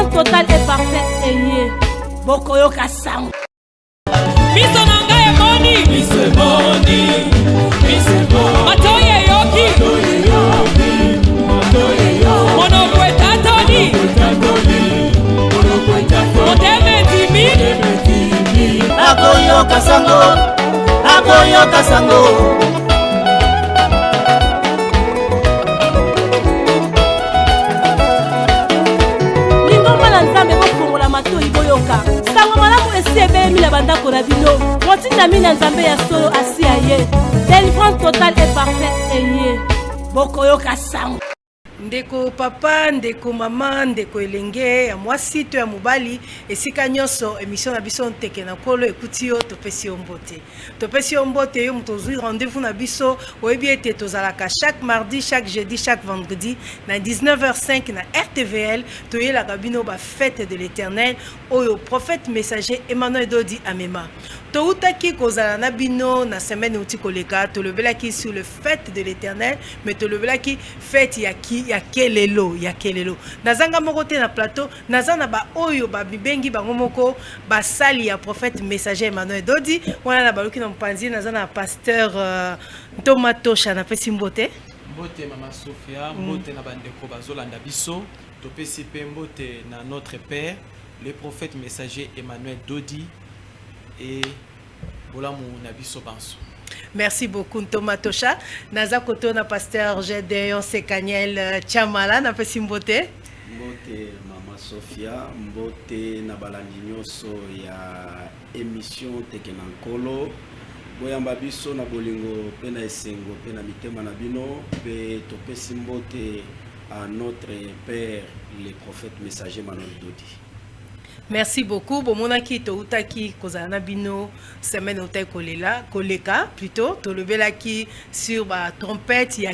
délivrance totale et parfaite eye bokoyoka sango miso nanga emoni matoye yoki monoko etatoni moteme timi akoyoka sango sango malamu esi ebeyemi na bandako na bino motindami na nzambe ya solo asi ya ye délivrance totale et parfaite eye bokoyoka sango ndeko papa ndeko mama ndeko elenge ya mwasi to ya mobali esika nyonso émission na biso nteke na kolo ekuti yo topesi yo mbote yo moto ozwi rendez-vous na biso oyebi ete tozalaka chaque mardi chaque jeudi chaque vendredi na 19h05 na RTVL toyelaka bino bafete de l'éternel oyo prophète messager Emmanuel Dodi amema toutaki kozala na bino na semaine outi koleka tolobelaki sur le fête de l'éternel mais tolobelaki fête ya kelelo nazanga moko te na plateau nazana ba oyo ba bibengi bango moko basali ya prophète messager Emmanuel Dodi wana na baluki na mpanzi nazana pasteur Thomas Tosha na pesi mbote mama Sophia mbote na bandeko bazolanda biso topesi pe mbote na notre père le prophète messager Emmanuel Dodi et voilà mon abiso banso. Merci beaucoup Thomas Tosha. Naza koto na pasteur Gédéon Sekaniel Chamala na pesi mbote. Mbote mama Sophia, mbote na balandi nyonso ya émission Tekenankolo. Boyamba biso na bolingo pe na esengo pe na mitema na bino pe topesi mbote à notre père le prophète messager Emmanuel Dodi. Merci beaucoup. Bomonaki to utaki kozana bino semaine otai koleka plutôt to lebelaki sur ba trompette ya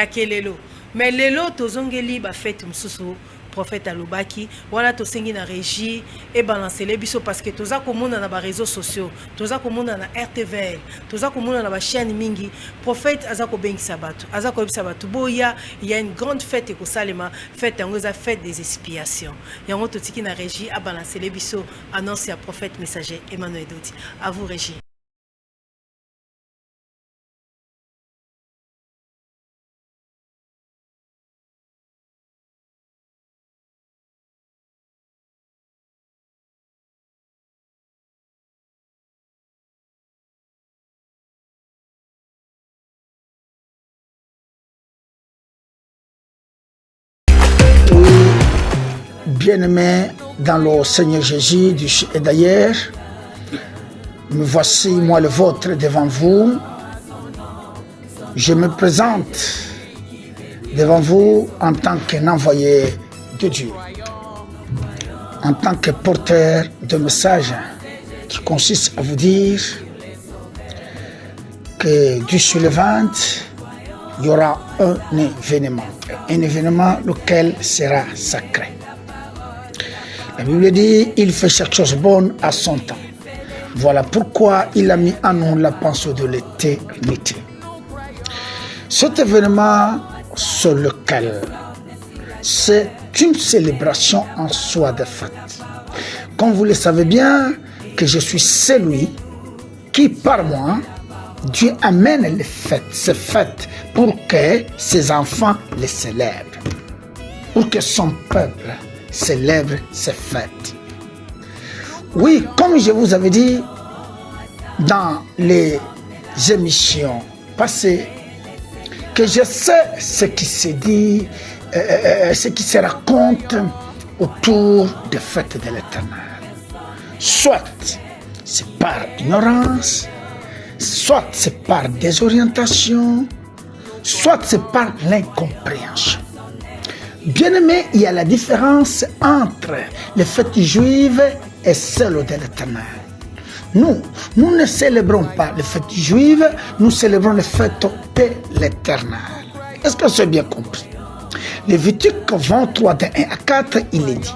kelelo mais lelo tozongeli ba fête msusu prophète alobaki wana tosengi na régie et balancer les biso parce que toza komona na ba réseaux sociaux toza komona na RTVL toza komona na ba chaîne mingi prophète azako bengisa bato azako bengisa bato boya il y a une grande fête ko salema fête yango za fête des expiations yango totiki na régie a balancer les biso annonce ya prophète messager Emmanuel Dodi à vous régie. Bien-aimés dans le Seigneur Jésus d'ici et d'ailleurs, me voici moi le vôtre devant vous. Je me présente devant vous en tant qu'un envoyé de Dieu, en tant que porteur de message qui consiste à vous dire que du sur le ventre, il y aura un événement lequel sera sacré. La Bible dit, il fait chaque chose bonne à son temps. Voilà pourquoi il a mis en nous la pensée de l'éternité. Cet événement sur lequel c'est une célébration en soi de fête. Comme vous le savez bien, que je suis celui qui, par moi, Dieu amène les fêtes, ces fêtes, pour que ses enfants les célèbrent, pour que son peuple célèbre ces fêtes. Oui, comme je vous avais dit dans les émissions passées, que je sais ce qui se dit, ce qui se raconte autour des fêtes de l'Éternel. Soit c'est par ignorance, soit c'est par désorientation, soit c'est par l'incompréhension. Bien-aimé, il y a la différence entre les fêtes juives et celles de l'Éternel. Nous ne célébrons pas les fêtes juives, nous célébrons les fêtes de l'Éternel. Est-ce que c'est bien compris? Lévitique 23, de 1 à 4, il est dit: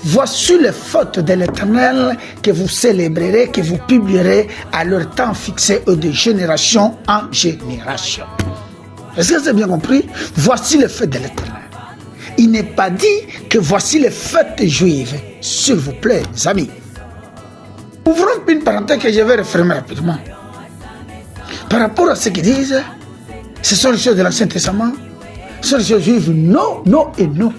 voici les fêtes de l'Éternel que vous célébrerez, que vous publierez à leur temps fixé et de génération en génération. Est-ce que c'est bien compris? Voici les fêtes de l'Éternel. Il n'est pas dit que voici les fêtes juives. S'il vous plaît, mes amis. Ouvrons une parenthèse que je vais refermer rapidement. Par rapport à ce qu'ils disent, ce sont les choses de l'Ancien Testament, ce sont les choses juives, non, non et non.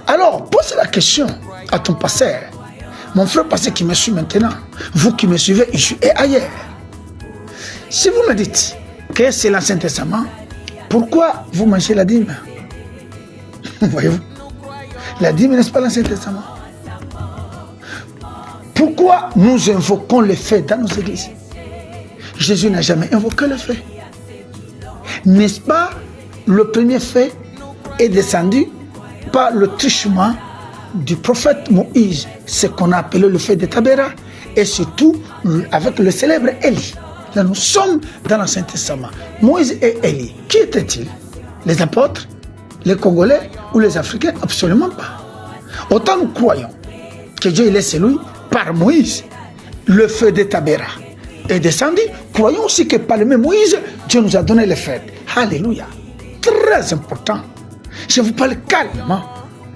Alors, pose la question à ton pasteur, mon frère pasteur qui me suit maintenant, vous qui me suivez ici et ailleurs. Si vous me dites que c'est l'Ancien Testament, pourquoi vous mangez la dîme? Voyez-vous, la dîme n'est-ce pas l'Ancien Testament? Pourquoi nous invoquons les faits dans nos églises? Jésus n'a jamais invoqué le fait. N'est-ce pas, le premier fait est descendu par le truchement du prophète Moïse, ce qu'on a appelé le fait de Tabéra, et surtout avec le célèbre Élie. Là, nous sommes dans l'Ancien Testament. Moïse et Élie, qui étaient-ils? Les apôtres, les Congolais ou les Africains? Absolument pas. Autant nous croyons que Dieu il est celui par Moïse, le feu de Tabéra est descendu. Croyons aussi que par le même Moïse, Dieu nous a donné les fêtes. Alléluia. Très important. Je vous parle calmement,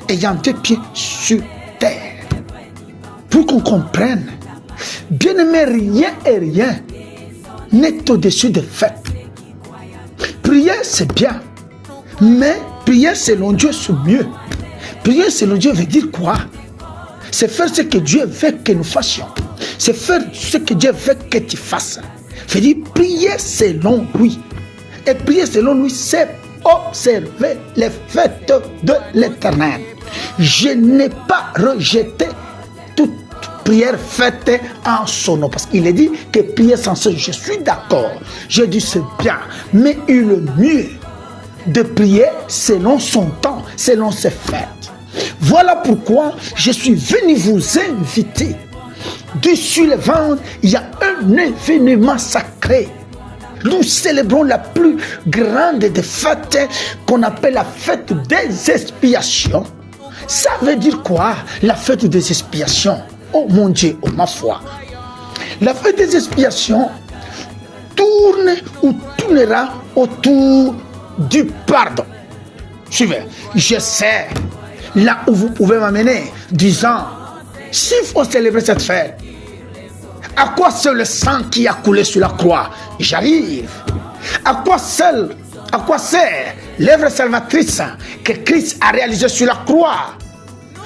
ayant des pieds sur terre, pour qu'on comprenne. Bien-aimé, rien et rien n'est au-dessus des fêtes. Prier, c'est bien, mais prier selon Dieu, c'est mieux. Prier selon Dieu veut dire quoi? C'est faire ce que Dieu veut que nous fassions. C'est faire ce que Dieu veut que tu fasses. Veut dire prier selon lui. Et prier selon lui, c'est observer les fêtes de l'Éternel. Je n'ai pas rejeté toute prière faite en son nom. Parce qu'il est dit que prier sans cesse, je suis d'accord. Je dis c'est bien. Mais il est mieux de prier selon son temps, selon ses fêtes. Voilà pourquoi je suis venu vous inviter. Dessus le ventre, il y a un événement sacré. Nous célébrons la plus grande des fêtes qu'on appelle la fête des expiations. Ça veut dire quoi, la fête des expiations? Oh mon Dieu, oh ma foi. La fête des expiations tourne ou tournera autour du pardon. Suivez, je sais là où vous pouvez m'amener, disant, s'il faut célébrer cette fête, à quoi sert le sang qui a coulé sur la croix? J'arrive. À quoi sert l'œuvre salvatrice que Christ a réalisée sur la croix?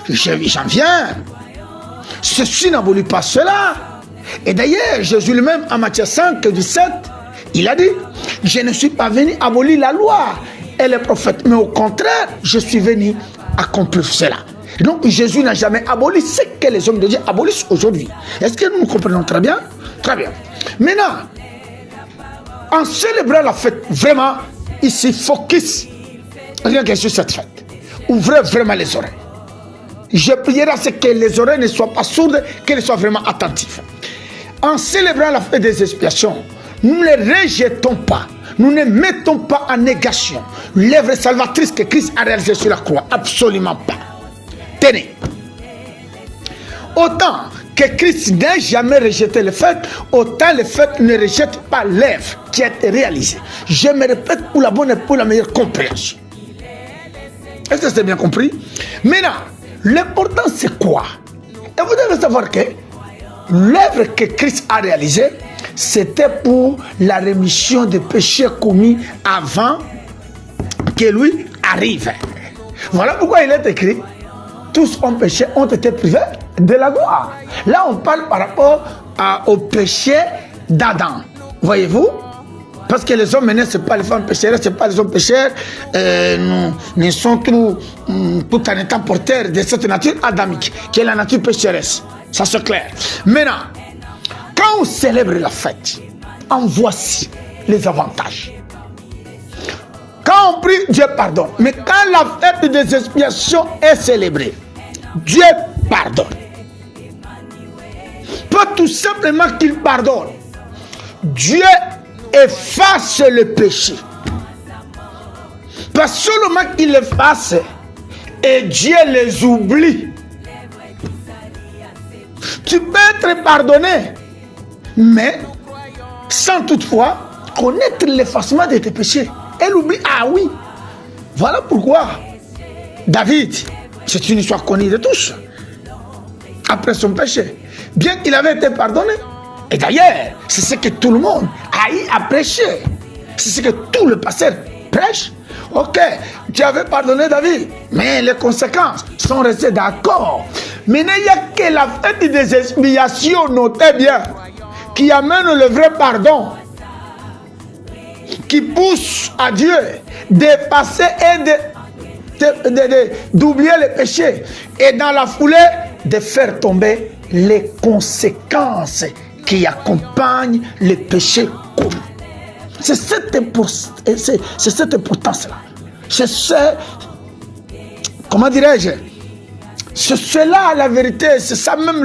J'en viens. Ceci n'abolit pas cela. Et d'ailleurs, Jésus lui-même, en Matthieu 5, 17, il a dit, je ne suis pas venu abolir la loi et les prophètes, mais au contraire, je suis venu accomplir cela. Et donc, Jésus n'a jamais aboli ce que les hommes de Dieu abolissent aujourd'hui. Est-ce que nous nous comprenons très bien? Très bien. Maintenant, en célébrant la fête, vraiment, ici, focus, rien que sur cette fête. Ouvrez vraiment les oreilles. Je prierai à ce que les oreilles ne soient pas sourdes, qu'elles soient vraiment attentives. En célébrant la fête des expiations, nous ne rejetons pas, nous ne mettons pas en négation l'œuvre salvatrice que Christ a réalisée sur la croix. Absolument pas. Tenez, autant que Christ n'a jamais rejeté les fêtes, autant les fêtes ne rejettent pas l'œuvre qui a été réalisée. Je me répète pour la bonne et pour la meilleure compréhension. Est-ce que c'est bien compris? Maintenant, l'important c'est quoi? Et vous devez savoir que l'œuvre que Christ a réalisée, c'était pour la rémission des péchés commis avant que lui arrive. Voilà pourquoi il est écrit, tous ont péché, ont été privés de la gloire. Là, on parle par rapport au péché d'Adam. Voyez-vous? Parce que les hommes maintenant, ce n'est pas les femmes pécheurs, ce n'est pas les hommes pécheurs. Nous sommes tout en étant porteurs de cette nature adamique, qui est la nature pécheresse. Ça c'est clair. Maintenant, quand on célèbre la fête, en voici les avantages. Quand on prie, Dieu pardonne. Mais quand la fête des expiations est célébrée, Dieu pardonne. Pas tout simplement qu'il pardonne. Dieu efface le péché. Pas seulement qu'il efface, et Dieu les oublie. Tu peux être pardonné, mais sans toutefois connaître l'effacement de tes péchés. Elle oublie, ah oui. Voilà pourquoi David, c'est une histoire connue de tous. Après son péché, bien qu'il avait été pardonné. Et d'ailleurs, c'est ce que tout le monde a eu à prêcher. C'est ce que tout le pasteur prêche. Ok, tu avais pardonné David, mais les conséquences sont restées d'accord. Mais il n'y a que la fête des expiations, notez bien, qui amène le vrai pardon, qui pousse à Dieu d'effacer et d'oublier les péchés, et dans la foulée de faire tomber les conséquences qui accompagnent les péchés commis. C'est cette importance-là. C'est ce, comment dirais-je, c'est cela la vérité, c'est ça même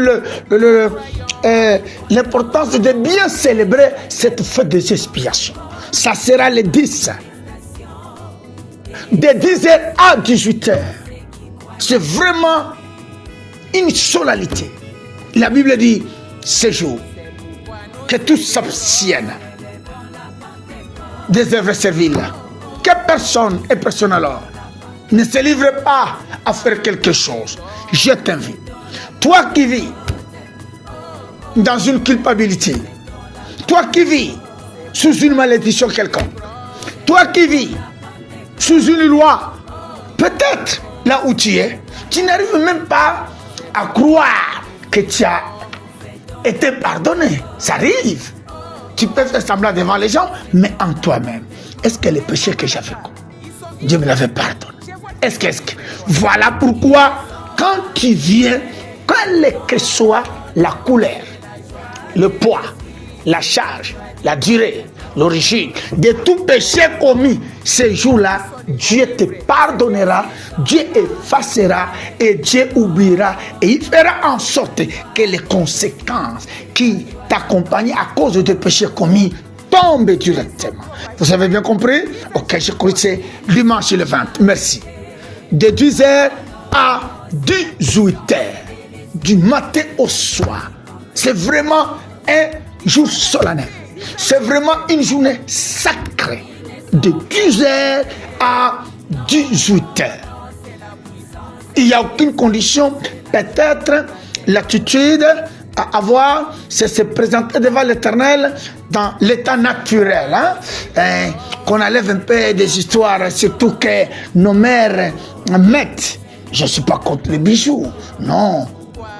l'importance de bien célébrer cette fête des expiations. Ça sera le 10. De 10h à 18h. C'est vraiment une solennité. La Bible dit, ce jour, que tous s'abstiennent des œuvres serviles. Que personne et personne alors ne se livre pas à faire quelque chose. Je t'invite. Toi qui vis dans une culpabilité, toi qui vis sous une malédiction quelconque, toi qui vis sous une loi, peut-être là où tu es, tu n'arrives même pas à croire que tu as été pardonné. Ça arrive. Tu peux faire semblant devant les gens, mais en toi-même, est-ce que les péchés que j'avais commis, Dieu me l'avait pardonné? Est-ce que voilà pourquoi, quand tu viens, quelle que soit la couleur, le poids, la charge, la durée, l'origine de tout péché commis, ce jour-là, Dieu te pardonnera, Dieu effacera et Dieu oubliera et il fera en sorte que les conséquences qui t'accompagnent à cause de péchés commis tombent directement. Vous avez bien compris? Ok, je crois que c'est dimanche le 20. Merci. De 10h à 18h, du matin au soir. C'est vraiment un jour solennel. C'est vraiment une journée sacrée. De 10h à 18h. Il n'y a aucune condition, peut-être l'attitude à avoir, c'est se présenter devant l'Éternel dans l'état naturel. Qu'on enlève un peu des histoires, surtout que nos mères mettent. Je ne suis pas contre les bijoux, non,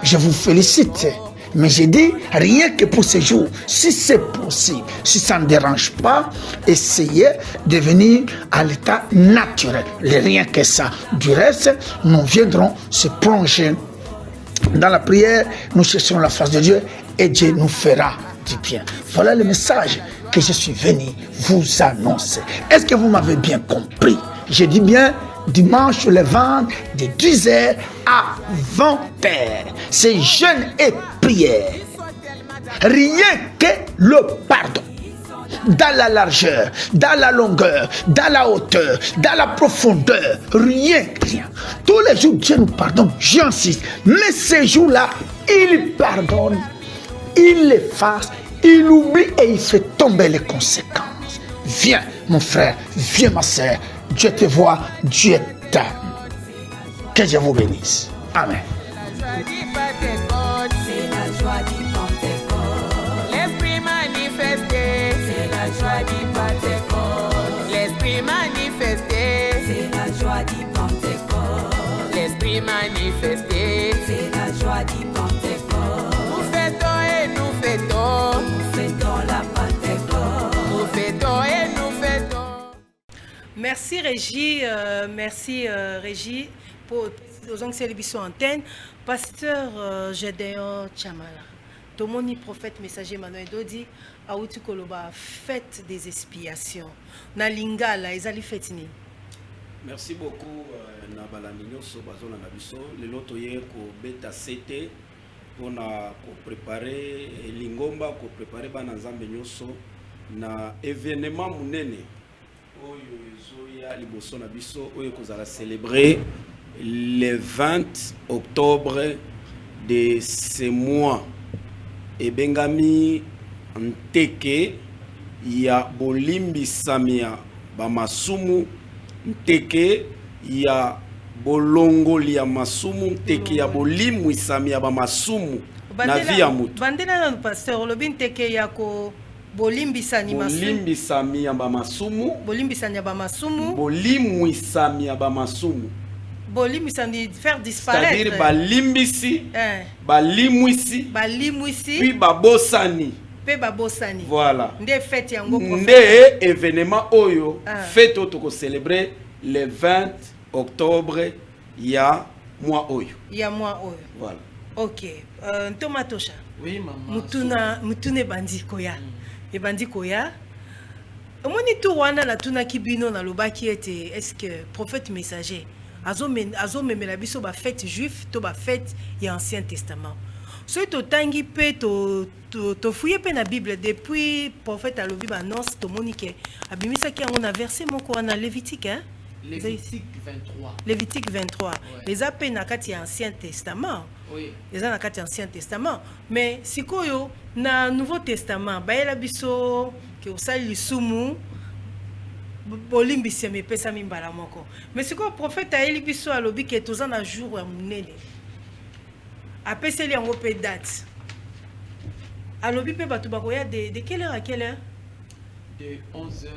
je vous félicite. Mais j'ai dit, rien que pour ce jour, si c'est possible, si ça ne dérange pas, essayez de venir à l'état naturel. Rien que ça. Du reste, nous viendrons se plonger dans la prière, nous cherchons la face de Dieu et Dieu nous fera du bien. Voilà le message que je suis venu vous annoncer. Est-ce que vous m'avez bien compris? Je dis bien, dimanche le 20 de 10h à 20h. C'est jeûne et prière. Rien que le pardon. Dans la largeur, dans la longueur, dans la hauteur, dans la profondeur. Rien. Tous les jours, Dieu nous pardonne. J'insiste. Mais ces jours-là, il pardonne. Il efface. Il oublie et il fait tomber les conséquences. Viens, mon frère. Viens, ma soeur. Dieu te voit, Dieu t'aime. Que Dieu vous bénisse. Amen. C'est la joie du Pentecôte. L'esprit manifesté. C'est la joie du Pentecôte. L'esprit manifesté. C'est la joie du Pentecôte. L'esprit manifesté. C'est la joie du Pentecôte. Nous fêtons et nous fêtons. Nous fêtons la Pentecôte. Nous fêtons et nous fêtons. Merci Régie, Régie pour aux émissions antenne. Pasteur Gédéon Chamala, Tomoni prophète messager Emmanuel Dodi, Aouti Koloba, fête des expiations. Na lingala, ezali fête ni. Merci beaucoup na balandinyo so bazona na biso le loto hier ko beta CT pour na ko préparer lingomba ko préparer bana nzambe nyoso na événement munene oyo ezoya liboso na biso oyo kozala célébrer le 20 octobre de ce mois et bengami nteke ya bolimbi samia bamasumu nteke ya bolongoli ya masumu teke ya bolimwisami ya bamasumu na vie ya mutu. Bandela na pasteur lobi teke ya ko bolimbisani masumu. Bolimbisami ya bamasumu. Bolimbisani ya bamasumu. Bolimwisami ya bamasumu. Bolimbisani faire disparaître. C'est-à-dire balimbisi, balimwisi, balimwisi, puis babosani. Pe babosani. Voilà. Nde fête yango prophète. Nde événement oyo fête oyo toko célébrer le 20 octobre ya mois oyo. Ya mois oyo. Voilà. OK. Tomatosha. Oui maman. Mutune bandi koya. E bandi koya. Omoni tu wana na tuna kibino na lobaki ete est-ce que prophète messager azo memela biso ba fête juif to ba fête ya ancien testament. So to tangi pe to fouiller pe na Bible depuis prophète alobi ba annonce to monique abimisa ki on a versé moko na Lévitique hein. Lévitique 23. Lévitique 23. Ouais. Les appels na kati ya ancien testament. Oui. Les na kati ya ancien testament. Mais sikoyo na nouveau testament ba ela biso ke osali lisumu bolimbisi me pesa mimbala moko. Mais sikoyo prophète a eli biso alobi ke toza na jour ya munene. Apeseli yango pe date. Alobi pe batu bakoya de quelle heure à quelle heure? De 11h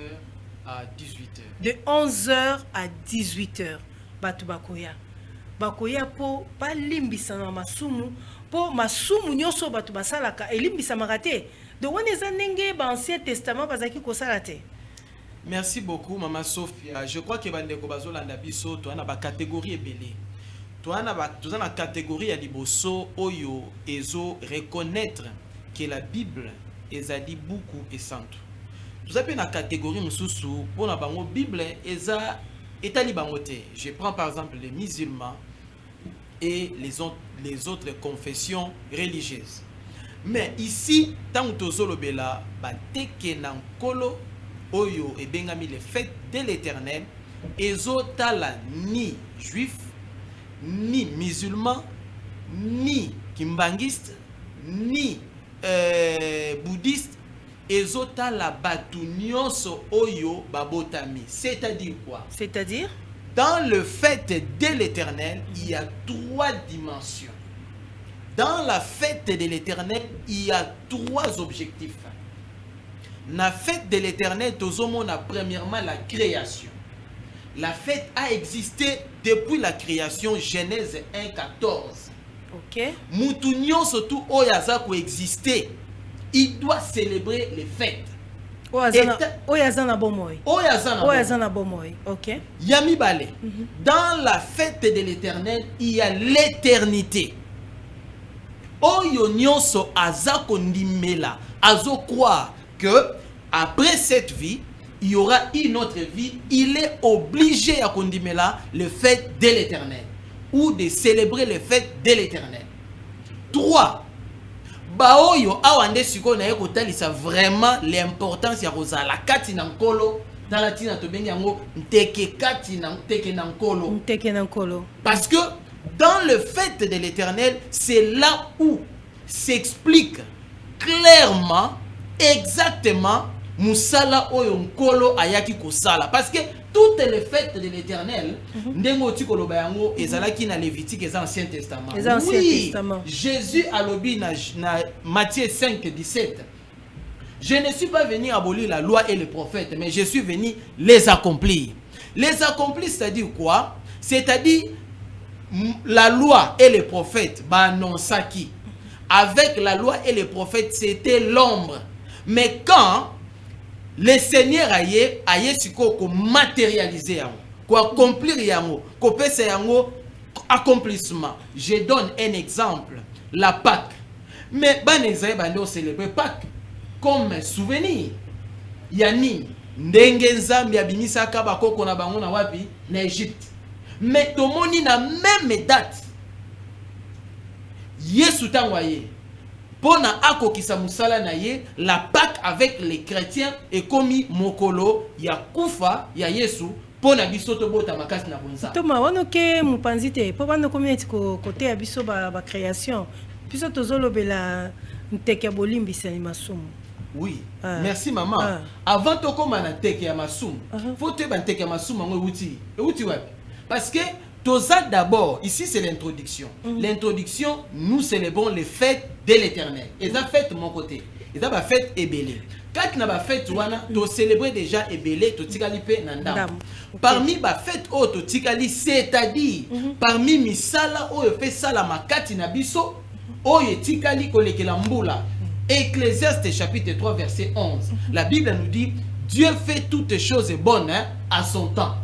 à 18h. De 11h à 18h. Batu bakoya. Bakoya po balimbisa na masumu po masumu nyoso batu basalaka elimbisa makate. De wana eza ndenge ba ancien testament bazaki kosala te. Merci beaucoup maman Sophia. Je crois que bandeko bazolanda biso to na ba catégorie ebele. To na catégorie ya liboso oyo ezo reconnaître que la Bible ezali beaucoup et sainte. Tout ça na catégorie mususu pour na bango Bible eza etali bango te. Je prends par exemple les musulmans et les autres confessions religieuses. Mais ici tant tozolobela ba teke na nkolo oyo e bengami les fêtes de l'Éternel ezotala ni juif ni musulman ni kimbangiste ni bouddhiste ezotala batu nyonso oyo babotami. C'est-à-dire quoi? C'est-à-dire dans le fête de l'Éternel il y a 3 dimensions. Dans la fête de l'Éternel il y a 3 objectifs. La fête de l'Éternel, on a premièrement la création. La fête a existé depuis la création, Genèse 1:14. OK. Moutounion surtout oyaza ko exister, il doit célébrer les fêtes. Oyazana bomoy. Oyazana bomoy. OK. Yami Bale. Dans la fête de l'Éternel, il y a l'éternité. Oyo nyonso azako ndimela, azo croire que après cette vie, il y aura une autre vie. Il est obligé à condimela le fête de l'Éternel ou de célébrer les fêtes de l'Éternel. 3. Baoyo awande siko na yeko talisa vraiment l'importance ya kozala kati na nkolo dans la tina to bengi yango nteke kati na nteke na nkolo. Nteke na nkolo. Parce que dans le fête de l'Éternel, c'est là où s'explique clairement exactement musala oyo nkolo ayaki kosala. Parce que toutes les fêtes de l'Éternel ndengo tikoloba yango ezalaki na Lévitique et Ancien Testament. Oui, Jésus alobi na Matthieu 5:17. Je ne suis pas venu abolir la loi et les prophètes, mais je suis venu les accomplir. Les accomplir, c'est-à-dire quoi? C'est-à-dire la loi et les prophètes, qui avec la loi et les prophètes, c'était l'ombre. Mais quand le Seigneur aye siko ko matérialiser yango, ko accomplir yango, ko pesa yango accomplissement. Je donne un exemple, la Pâque. Mais banezay bando célébrer Pâque comme souvenir. Yani ndenge nzambi abimisaka bakoko na bango na wapi na Égypte. Mais tomoni na même date Yesu tangwaye pona akokisa musala na ye la Pâque avec les chrétiens et komi mokolo ya kufa ya Yesu pona biso to bota makasi na bonza. Toma wanoke mupanzite po bano community côté ya biso ba création biso tozolobela nteke ya bolimbisa ni masumu. Oui, merci maman. Avant to koma na teke ya masumu, faut te ba teke ya masumu ngo uti wapi? Parce que Toza d'abord, ici c'est l'introduction. L'introduction, nous célébrons les fêtes de l'Éternel. Et ça fête mon côté. Et ça va fête Ebélé. Quand na ba fête wana, to célébrer déjà Ebélé, to tikali pe nandam. Parmi ba fête o to tikali, c'est-à-dire parmi misala o fait sala makati na biso, o tikali kolekela mbula. Ecclésiaste chapitre 3 verset 11. La Bible nous dit Dieu fait toutes choses bonnes à son temps.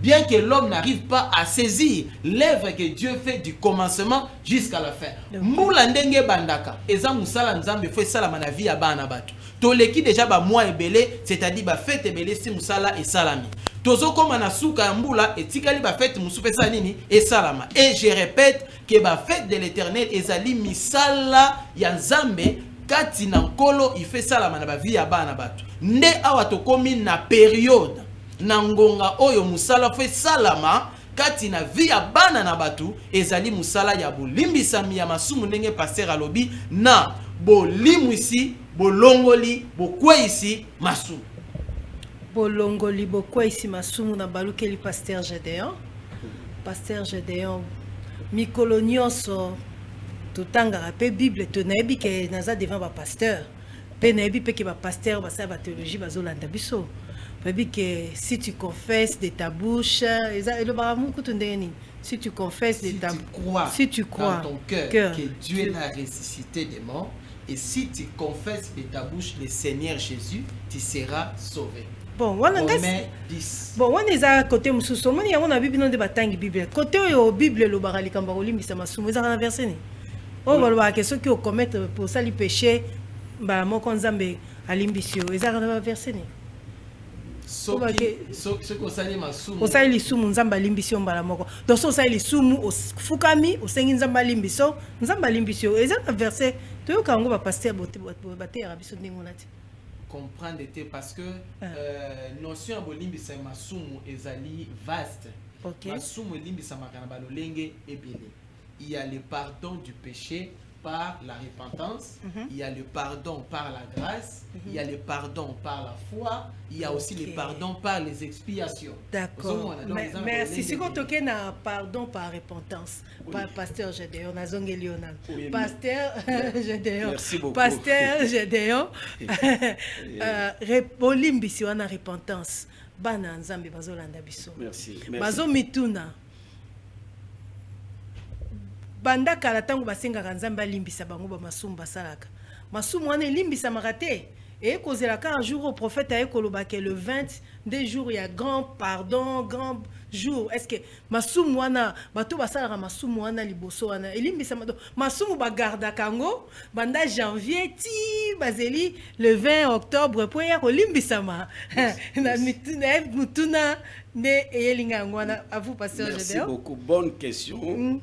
Bien que l'homme n'arrive pas à saisir l'œuvre que Dieu fait du commencement jusqu'à la fin. Moula ndenge bandaka. Eza musala nzambe fait sala na vie ya bana batu. Toleki déjà ba mois ebele, c'est-à-dire ba fête ebele si musala et salami. Tozo koma na suka mbula etikali ba fête musupe sa nini et salama. Et je répète que ba fête de l'Éternel ezali misala ya nzambe kati na nkolo il fait salama na ba vie ya bana batu. Nde awa tokomi na période Nangonga oyo musala fe salama kati na vie ya bana na batu ezali musala ya bolimbisami ya masumu ndenge pasteur alobi na bolimwisi bolongoli bokweisi masumu bolongoli bokweisi masumu na balukeli pasteur Gédéon. Pasteur Gédéon mikolo nyonso totangaka pe Bible tonayebi ke naza devant ba pasteur pe nayebi pe ke ba pasteur basala ba théologie bazolanda biso. Que si tu confesses de ta bouche, si tu confesses de ta bouche, si tu crois dans ton cœur que Dieu l'a ressuscité des morts, et si tu confesses de ta bouche le Seigneur Jésus, tu seras sauvé. Bon, on est à côté mususu, on a Bible non de batangi Bible. Côté au Bible le barali kambaroli misama sumu za verset ni. On va voir que ceux qui commettent pour ça les péchés, bah mon konzambe alimbisio, ezara verset ni. Ce qu'on s'allie ma sumu. Osali lisumu nzamba limbisio mbala moko. Donc so osali lisumu fukami osengi nzamba limbisio, nzamba limbisio. Ezaka verset to kango ba pasteur bote ya biso ndingo nati. Comprendre parce que notion ya limbisa masumu ezali vaste. Masumu limbisa makana balolenge ebele. Il y a le pardon du péché par la repentance, il y a le pardon par la grâce, il y a le pardon par la foi, il y a aussi le pardon par les expiations. D'accord. Merci. Si vous toquez na pardon par repentance, par pasteur Gédéon, na zonge Lionel. Pasteur Gédéon. Merci beaucoup. Pasteur Gédéon. Olimbisi wana repentance. Bana nzambe bazolanda biso. Merci. Bazo mituna. Banda kala tango basengaka nzambe alimbisa bango ba masumu basalaka masumu wana elimbisa makate et kozelaka un jour au prophète a ekoloba ke le 20 des jours il y a grand pardon grand jour est-ce que masumu wana bato basalaka masumu wana liboso wana elimbisa masumu bagarda kango banda janvier ti bazeli le 20 octobre pour ya kolimbisa ma na mutuna ne eyelinga ngwana à vous pasteur Gédéon. Merci beaucoup, bonne question.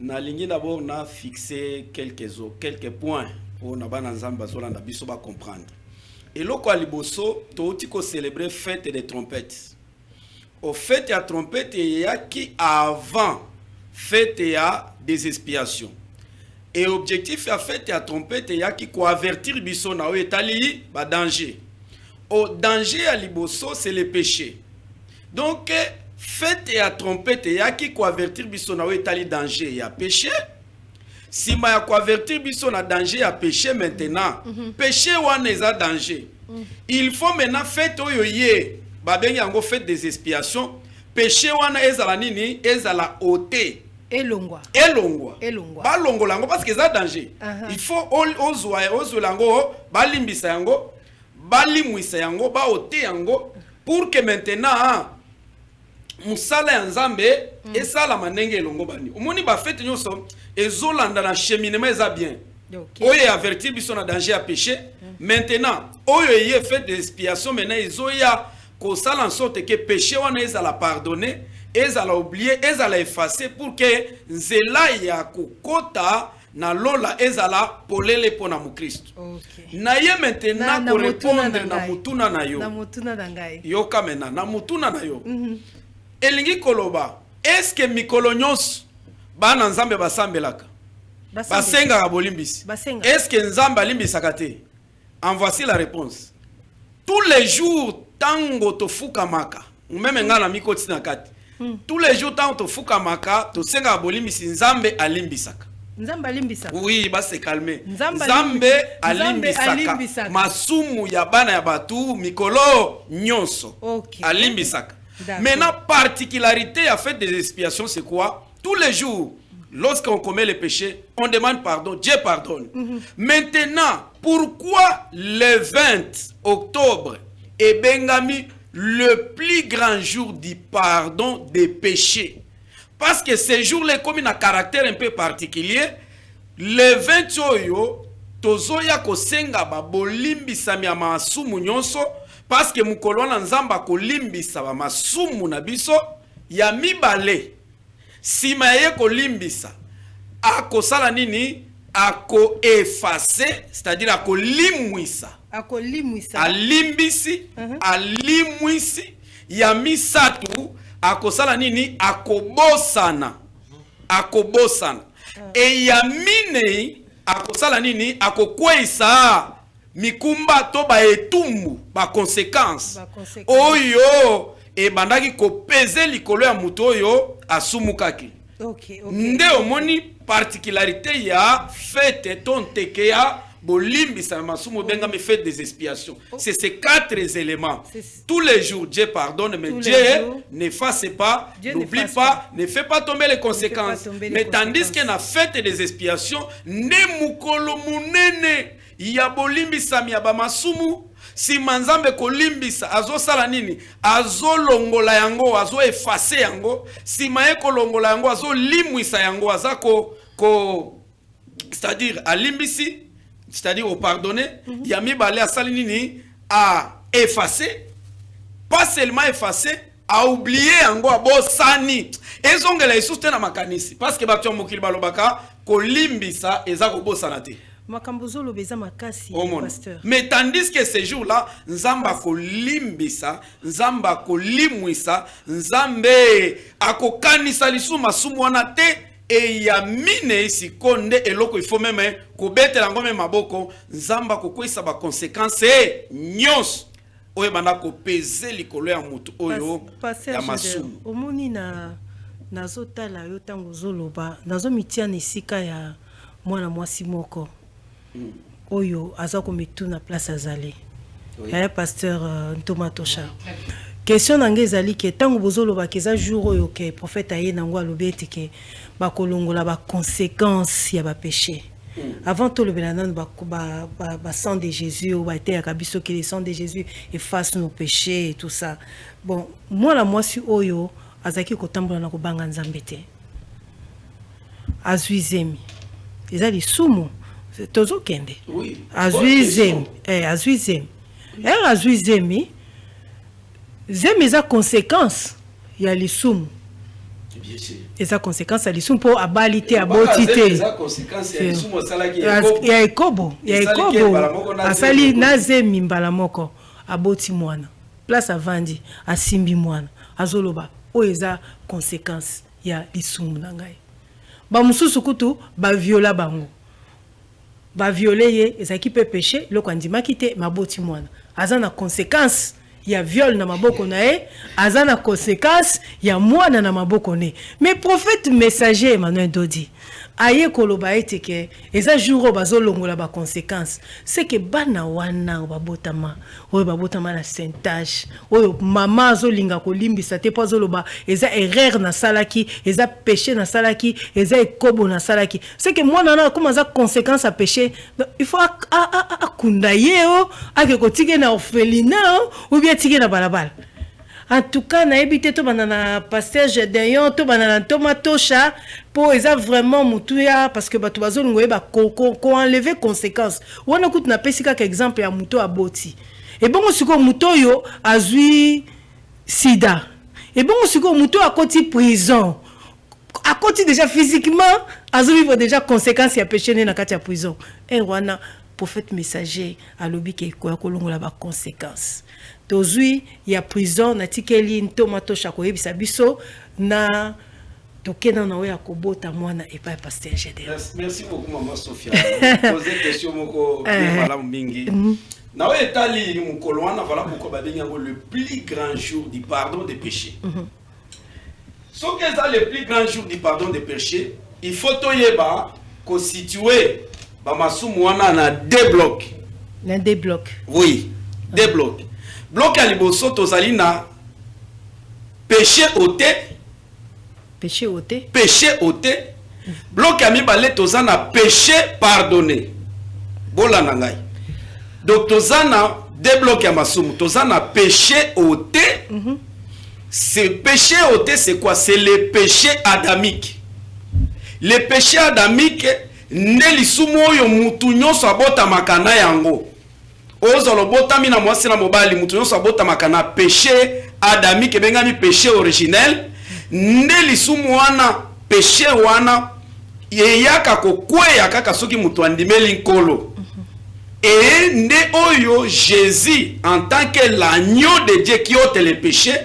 Na ligne d'abord na fixé quelques points pour na bana nzamba zolanda biso ba comprendre. Et loko aliboso to tiko célébrer fête des trompettes. Au fête ya trompette ya qui avant fête ya des expiations. Et objectif ya fête ya trompette ya qui ko avertir biso na o etali ba danger. Au danger à liboso c'est le péché. Donc fête et à trompette et à qui avertir biso na etali danger et à péché. Si ma ya avertir biso na danger à péché maintenant, péché wana eza danger. Il faut maintenant fête oyo ye ba bengi yango fête des expiations. Péché wana ezala nini ezala ôté. Elongwa. Ba longo lango parce que eza danger. Il faut ozwa lango ba limbisa yango, ba limwisa yango, ba ôté yango pour que maintenant musala ya nzambe esala manenge elongo bani omoni ba fête nyonso ezolanda na cheminement eza bien oyo avertir biso na danger à péché maintenant oyo ye fait d'expiation maintenant ezoya ko sala en sorte que péché wana ezala pardonner ezala oublier ezala effacer pour que nzela ya kokota na lola ezala polele pona mu Christ. Na ye maintenant ko répondre na mutuna na yo. Na mutuna na ngai. Yo kamena na mutuna na yo. Elingi koloba, est-ce que mikolo nyonso bana nzambe basambelaka? Basenga bolimbisi. Est-ce que nzambe alimbisaka te? En voici la réponse. Tous les jours tango tofuka maka. Même ngana mikoti na kati. tous les jours tant to fukamaka to senga bolimbisi nzambe alimbisaka. Nzambe alimbisaka. Oui, bah c'est calmé. Nzambe alimbisaka. Masumu ya bana ya batu mikolo nyonso. Okay. Alimbisaka. Maintenant, particularité à fait des expiations, c'est quoi? Tous les jours, lorsqu'on commet les péchés, on demande pardon, Dieu pardonne. Maintenant, pourquoi le 20 octobre est Bengami le plus grand jour du pardon des péchés? Parce que ce jour-là, comme il a un caractère un peu particulier, le 20 oyo, tozoya kosenga ba bolimbisa mi masumu nyonso, parce que mukolo na nzamba kolimbisa ba masumu na biso ya mibale. Sima ye kolimbisa, akosala nini? Ako effacer, c'est-à-dire ako limwisa. Ako limwisa. Alimbisi, alimwisi ya misatu. Akosala nini? Akobosana. Akobosana. E ya mine akosala nini? Akokweisa mikumba to ba etumbu ba conséquence. Oyo e bandaki ko peze likolo ya muto oyo asumukaki. Okay. Nde omoni particularité ya fête tonteke ya Bolimbi sa masumu benga me fait des expiations. C'est ces 4 éléments. Tous les jours Dieu pardonne, mais Dieu n'efface pas, n'oublie pas, ne fait pas tomber les conséquences. Mais tandis qu'il a fait des expiations, ne mukolo munene ya bolimbi sa miaba masumu. Si manzambe kolimbisa azo sala nini? Azo longola yango, azo effacer yango. Si maye kolongola yango, azo limwisa yango, azako c'est-à-dire alimbisi. C'est-à-dire au pardonner, Yami Balé a salinini a effacé, pas seulement effacé, a oublié en go bo sani. Et zongela isouste na makanisi parce que batyo mokili balobaka ko limbisa ezako bo sanate. Makambozo lobeza makasi pasteur. Mais tandis que ce jour-là, nzamba ko limbisa, nzamba ko limwisa, nzambe akokanisa lisu masumu wana te. Et ya mine isi konde eloko il faut même ko betela ngome maboko nzamba ko kwisa ba conséquences nyos oyo banda ko peser likolo ya mutu oyo ya masumu omoni na nazotala yo tango zoloba nazo mitia na esika ya mwana mwasi moko oyo azako mitu na place azali ya pasteur Ntomatosha. Question nange ezali ke tango bozoloba keza jour oyo ke prophète aye nango alobi etike bakolongola ba conséquences ya ba péché. Avant tout le bénin ba sang de Jésus ou ba été akabiso que le sang de Jésus efface nos péchés et tout ça. Bon, moi la moi si oyo azaki kotambola na kobanga nzambe te. Azuizemi. Ezali sumu. Tozo kende. Oui. Azuizemi. Azuizemi. Azuizemi. Zemi eza conséquence ya lisumu. Bien sûr. Eza conséquence ya lisumu po abalite abotite. Eza conséquence ya lisumu salaki ya ekobo. Ya ekobo. Asali na zemi mbala moko aboti mwana. Place avandi asimbi mwana. Azoloba o eza conséquence ya lisumu na ngai. Ba mususu kutu ba viola bango. Ba violer ye ezaki pe péché loko andimaki te maboti mwana. Azana conséquence ya viol na maboko na e, azana conséquence ya mwana na maboko ne. Mais prophète messager Emmanuel Dodi aye koloba eteke eza jour bazo longola ba conséquence c'est que bana wana babotama oyo babotama na Saint-Age oyo mama azolinga kolimbisa te po azoloba eza erreur na salaki eza péché na salaki eza ekobo na salaki c'est que mwana na comme ça conséquence à péché il faut akunda yeo ake kotike na orphelinat ou bien tike na balabala. En tout cas, na ebité to banana pasteur Gedeon to banana Ntomatosha pour eza vraiment mutuya parce que bato bazolungoye ba ko enlever conséquences. Wana kutu na pesika ka exemple ya muto aboti. Et bon siko muto yo azui sida. Et bon siko muto akoti prison. Akoti déjà physiquement azui déjà conséquences ya péché na kati ya prison. Et wana prophète messager alobi ke ko kolongola ba conséquences. Tozui ya prison na tikeli Ntomatosha ko yebisa biso na tokena na oya kobota mwana epa pasteur Gedeon. Merci beaucoup maman Sophia. Poser question moko mala mingi. Na oya etali mukolo wana voilà pourquoi babengi le plus grand jour du pardon des péchés. Ce qui est le plus grand jour du pardon des péchés, il faut constituer na deux blocs. L'un des blocs. Oui, deux blocs. Bloc à liboso tozali na péché ôté. Péché ôté. Péché ôté. Bloc à mibale tozana péché pardonné. Bola nangai. Donc tozana deux blocs à masumu. Tozana péché ôté. Ce péché ôté c'est quoi? C'est le péché adamique. Le péché adamique ne lisumu oyo mutu nyonso abota makana yango. Ozolo bota mina mwasi na mobali mutu nyonso abota makana péché adamique bengami péché originel. Ne lisumu wana péché wana yeyaka kokweya kaka soki mutu andimeli nkolo. Et nde oyo Jésus en tant que l'agneau de Dieu qui ôte les péchés,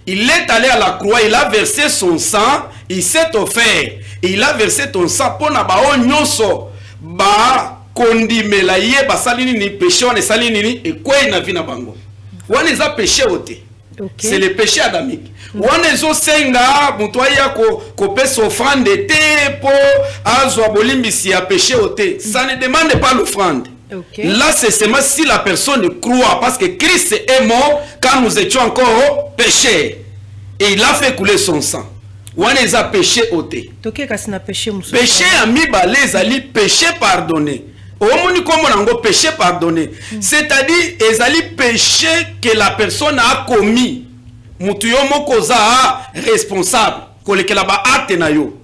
il est allé à la croix, il a versé son sang, il s'est offert. Il a versé ton sang pour na ba nyonso ba kondimela ye ba salini ni péché on salini ni et quoi na vie na bango. Wana za péché ôté. C'est le péché adamique. Wana zo senga mutu ya ko pesa offrande te po azwa bolimbisi ya péché ôté. Ça ne demande pas l'offrande. Là c'est seulement si la personne croit parce que Christ est mort quand nous étions encore péchés et il a fait couler son sang. Wana eza péché ôté. Péché ami balé ezali péché pardonné. Omoni kombo nango péché pardonné. C'est-à-dire ezali péché que la personne a commis. Mutu yo moko za responsable kolekela ba acte na yo.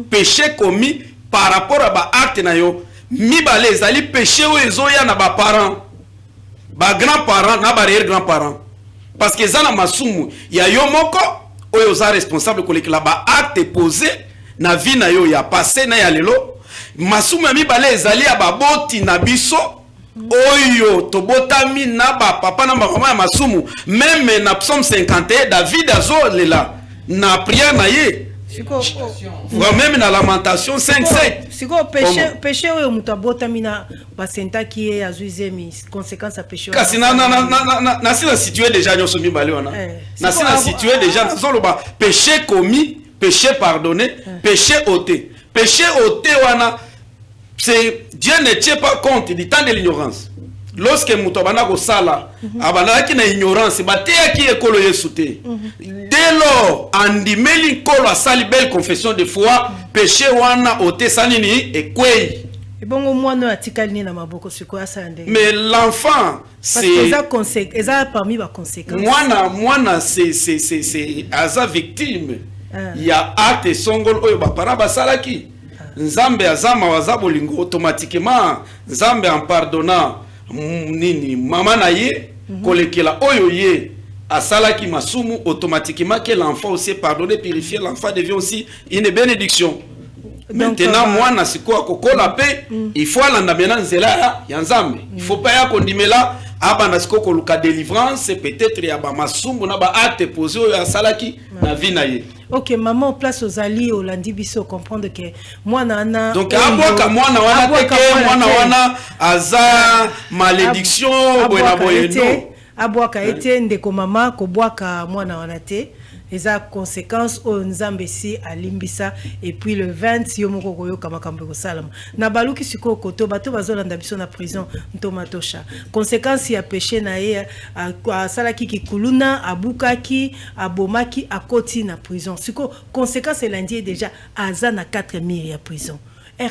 Péché commis par rapport à ba acte na yo. Mi balé ezali péché o ezoya na ba parents. Ba grands-parents na ba arrière-grands-parents. Parce que za na masumu ya yo moko oyo za responsable kolekela ba acte posé na vie na yo ya passé na ya lelo masumu ya mibale ezali ya baboti na biso oyo tobotami na ba papa na mama ya masumu même na psaume 51 David azolela na prière na ye même na lamentation 5:7 siko péché oyo mutu abotami na basenta ki ye azuizemi conséquence à péché kasi na si na situé déjà nyoso mibale wana na si na situé déjà solo ba péché commis péché pardonné péché ôté wana c'est Dieu ne tient pas compte du temps de l'ignorance. Lorsque mutu abana ko sala abana ki na ignorance bateya ki ekolo Yesu te dès lors andimeli kolo asali belle confession de foi péché wana ôté sanini ekwei. Mais l'enfant c'est parmi les conséquences. Moi c'est aza victime. Il y a acte songol oyo ba para basalaki. Nzambe azama wazabolingo automatiquement Nzambe en pardonnant nini mama na ye kolekela oyo ye asalaki masumu automatiquement que l'enfant aussi pardonné purifié l'enfant devient aussi une bénédiction. Maintenant moi na siko kokola pe il faut alanda mena nzela ya Nzambe il faut pas ya kondimela abanda siko koluka délivrance peut-être ya ba masumu na ba acte posé oyo asalaki na vie na ye. Ok, maman place aux alliés au lundi biso comprendre que moi nana donc aboka mwana wana teke mwana wana aza malédiction boyena boyeno aboka ete ndeko mama ko boaka mwana wana te eza conséquence au Nzambe si alimbisa et puis le 20 yomoko koyoka makambo ko salama na baluki siko koto bato bazolanda biso na prison ntomatosha conséquence ya péché na ye a salaki kikuluna abukaki abomaki akoti na prison siko conséquence elandi déjà aza na 4 murs ya prison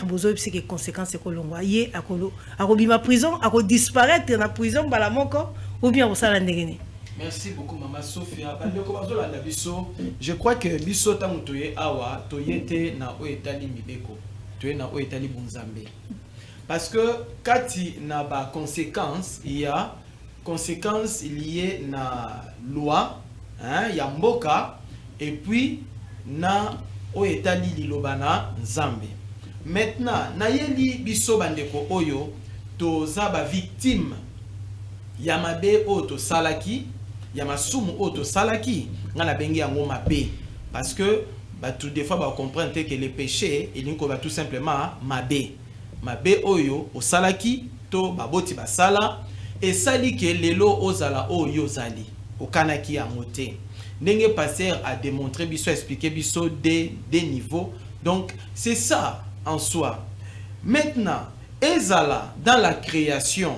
bozo que conséquence kolongwa ye akolo akobima prison ako disparaître na prison bala moko ou bien osala ndengene. Merci beaucoup Maman Sophia. Je crois que biso tamutoye awa toyete na oetali mibeko. Toye na oetali bunzambe. Parce que kati na ba conséquences, il y a conséquences liées na loi, hein, ya mboka et puis na oetali lilobana nzambe. Maintenant, na yeli biso bandeko oyo toza ba victime ya mabe oto salaki ya masumu oto salaki ngana bengi yango mabe parce que tout des fois ba comprendre que les péchés il n'y a tout simplement mabe oyo o salaki to baboti basala et sali ke lelo ozala oyo zali okanaki yango te Ndenge pasteur a démontré biso, expliqué biso des niveaux. Donc c'est ça en soi. Maintenant, ezala dans la création,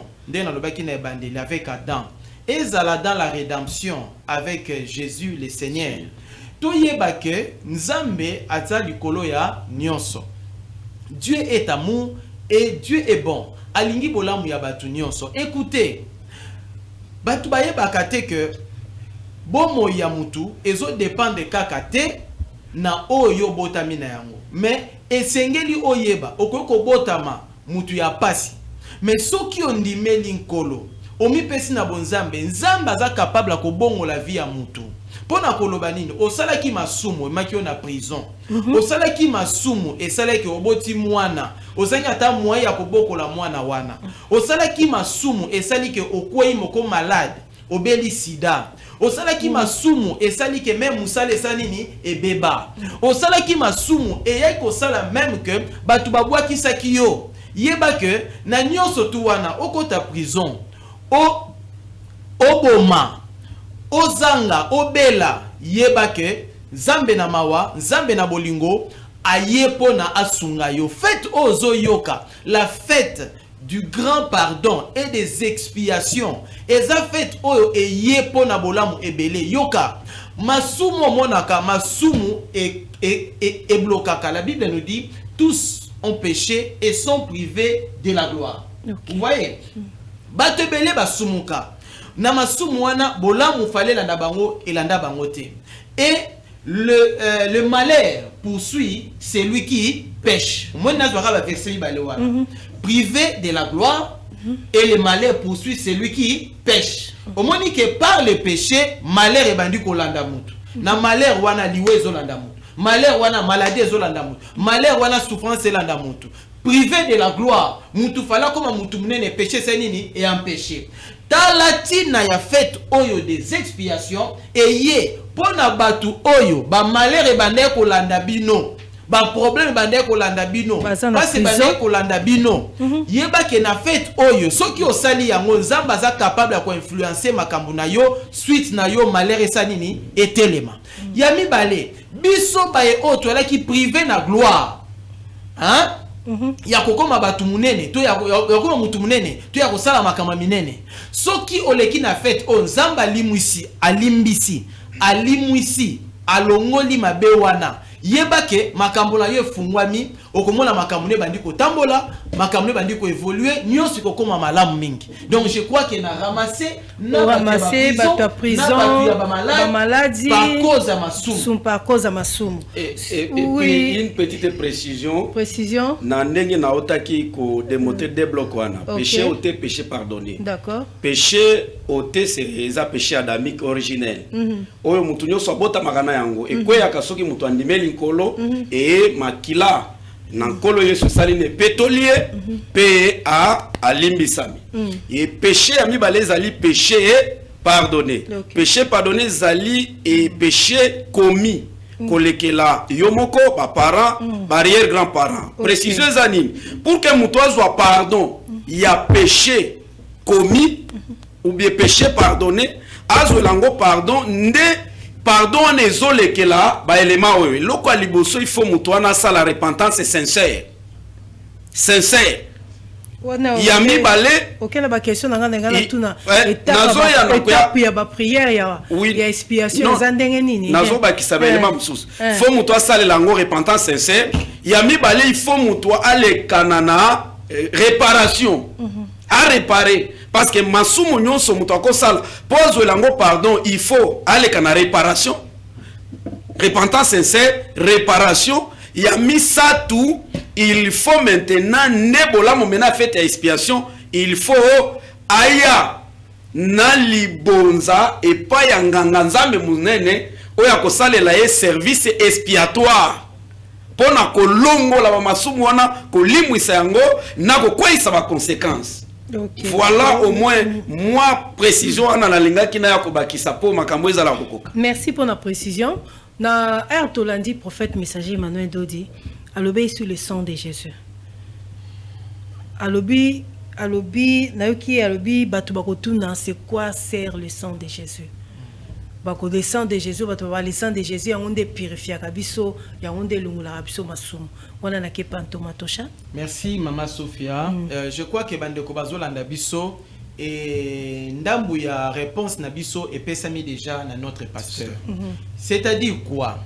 avec Adam, ezala dans la rédemption avec Jésus le Seigneur. Toyeba ke Nzambe aza likolo ya nyonso. Dieu est amour et Dieu est bon. Alingi bolamu ya batu nyonso. Écoutez, batu bayebaka te que bomo ya mutu ezo dépendre kaka te na oyo botami na yango. Mais esengeli oyeba okoko botama mutu ya pasi. Mais soki ondimeli nkolo, omi pesi na bonzambe, nzamba za capable ko bongo la vie ya mutu. Pona koloba nini, osalaki masumu emaki yo na prison. Osalaki masumu esalaki oboti mwana. Ozangi ata moyen ya kobokola mwana wana. Osalaki masumu esalaki okwei moko malade, obeli sida. Osalaki masumu esalaki même musala esanini ebeba. Osalaki masumu eyaki kosala même que batu babwaki saki yo. Yeba que na nyonso tu wana okota prison. Oboma ozanga obela yeba ke Nzambe na mawa, Nzambe na bolingo ayepo na asunga yo. Fête ozo yoka, la fête du grand pardon et des expiations. Eza fête oyo eyepo na bolamu ebele yoka. Masumu monaka, masumu e blokaka. La Bible nous dit tous ont péché et sont privés de la gloire. Okay. Vous voyez? Batebele basumuka. Namasumu wana bolamu fallait landa bango et landa bango te. Et le malheur poursuit celui qui pêche. Moi nazwaka ba verset ibale wana. Privé de la gloire et le malheur poursuit celui qui pêche. Au moins que par le péché malheur ebandi ko landa mutu. Na malheur wana liwe zo landa mutu. Malheur wana maladie zo landa mutu. Malheur wana souffrance landa mutu. Privé de la gloire, mutu fala comme mutu munene péché c'est nini et empêché. Talatina ya fête oyo des expiations et yé pona batu oyo ba malheur e bande ko landa bino ba problème bande ko landa bino parce bande ko landa bino yeba ke na fête oyo soki osali yango Nzamba za capable ya ko influencer makambu na yo suite na yo malheur esa nini etelema ya mibale biso ba e oto la ki privé na gloire hein. Ya kokoma batu munene to ya kokoma mutu munene to ya kosala makama minene soki oleki na fête o Nzamba limwisi alimbisi alimwisi alongoli mabe wana yeba ke makambo na yo fungwami okomona makambo ne bandi ko tambola makambo ne bandi ko évoluer nyonso kokoma malamu mingi. Donc je crois que na ramasser batu prison ba maladie par cause à masumu. Et puis une petite précision na ndenge na otaki ko démontrer des blocs wana. Péché ôté, péché pardonné. D'accord. Péché ôté c'est un péché adamique originel. Oyo mutu nyonso bota magana yango ekweya kasoki mutu andimeli nkolo et makila nankolo yesu saline pétolier pe a alimbisami et péché ami balezali péché pardonné. Péché pardonné zali et péché commis kolekela yomoko ba parents barrière grands-parents. Précision zanine pour que mutoa soit pardon il y a péché commis ou bien péché pardonné azolango pardon nde pardon nezole que là ba élément oyo loko liboso il faut mutoana ça la repentance sincère yami balé auquel ba question nga ngala tuna étape ya ba prière ya expiation zandenge nini nazo ba kisaba élément msusu faut mutoa ça lango repentance sincère yami balé il faut mutoa ale kanana réparation à réparer. Parce que masumu nyonso mutu akosala pose lango pardon il faut aller kana réparation repentance sincère réparation ya misa tout il faut maintenant nebola momena fête expiation il faut aya na libonza et pas ya nganga Nzambe munene oya kosalela ye service expiatoire pona kolongola ba masumu wana kolimwisa yango na kokwisa ba conséquences. Okay. Voilà au moins moi précision on a linga ki na yakobakisa po makambo ezala kokoka. Merci pour la précision. Na Ertolandi prophète messager Emmanuel Dodi alobi sur le sang de Jésus. Alobi nayoki alobi batu bakotuna c'est quoi sert le sang de Jésus. bako le sang de Jésus bato ba le sang de Jésus yango nde purifiaka biso yango nde lungulaka biso masumu wana na kepa ntomatosha. Merci Mama Sophia. Je crois que bandeko bazolanda biso et ndambu ya réponse na biso et pesami déjà na notre pasteur. C'est-à-dire quoi?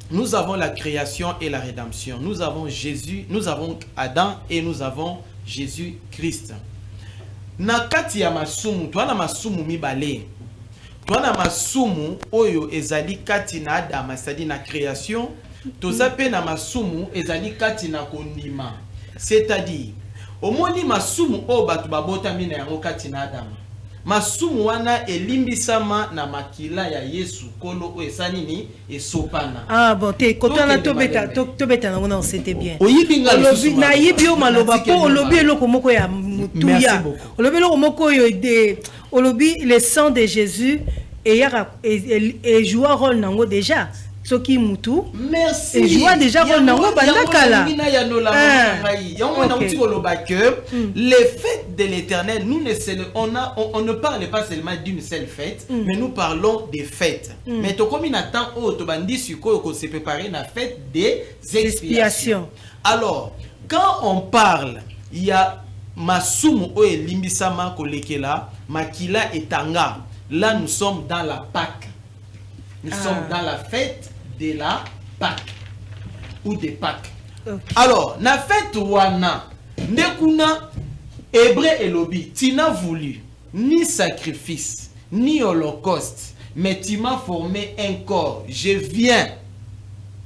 Nous avons la création et la rédemption. Nous avons Jésus, nous avons Adam et nous avons Jésus-Christ. Na kati ya masumu, twana masumu mibale. Twana masumu oyo ezali kati na Adam, c'est-à-dire na création, toza pe na masumu ezali kati na kondima. C'est-à-dire omoni masumu o batu babotami na yango kati na Adam. Masumu wana elimbisama na makila ya Yesu kolo o esani ni esopana. Ah bon, te kotana tobeta na ngona c'était bien. Oyibinga olobi na yibio maloba po olobi eloko moko ya mutuya. Olobi eloko moko yo de olobi le sang de Jésus et joue un rôle nango déjà. Soki mutu. Merci. Et joue déjà rôle nango bandakala. Les fêtes de l'Éternel, nous on ne parle pas seulement d'une seule fête, mais nous parlons des fêtes. Mais comme il attend qu'on se prépare la fête des expiations. Alors, quand on parle, il y a masumu o limbisama kolekela, makila et tanga. Là, nous sommes dans la Pâque. Nous sommes dans la fête de la Pâque ou des Pâques. Okay. Alors, na fête wana ndekuna hébreu elobi, tu n'as voulu ni sacrifice ni holocauste, mais tu m'as formé un corps. Je viens,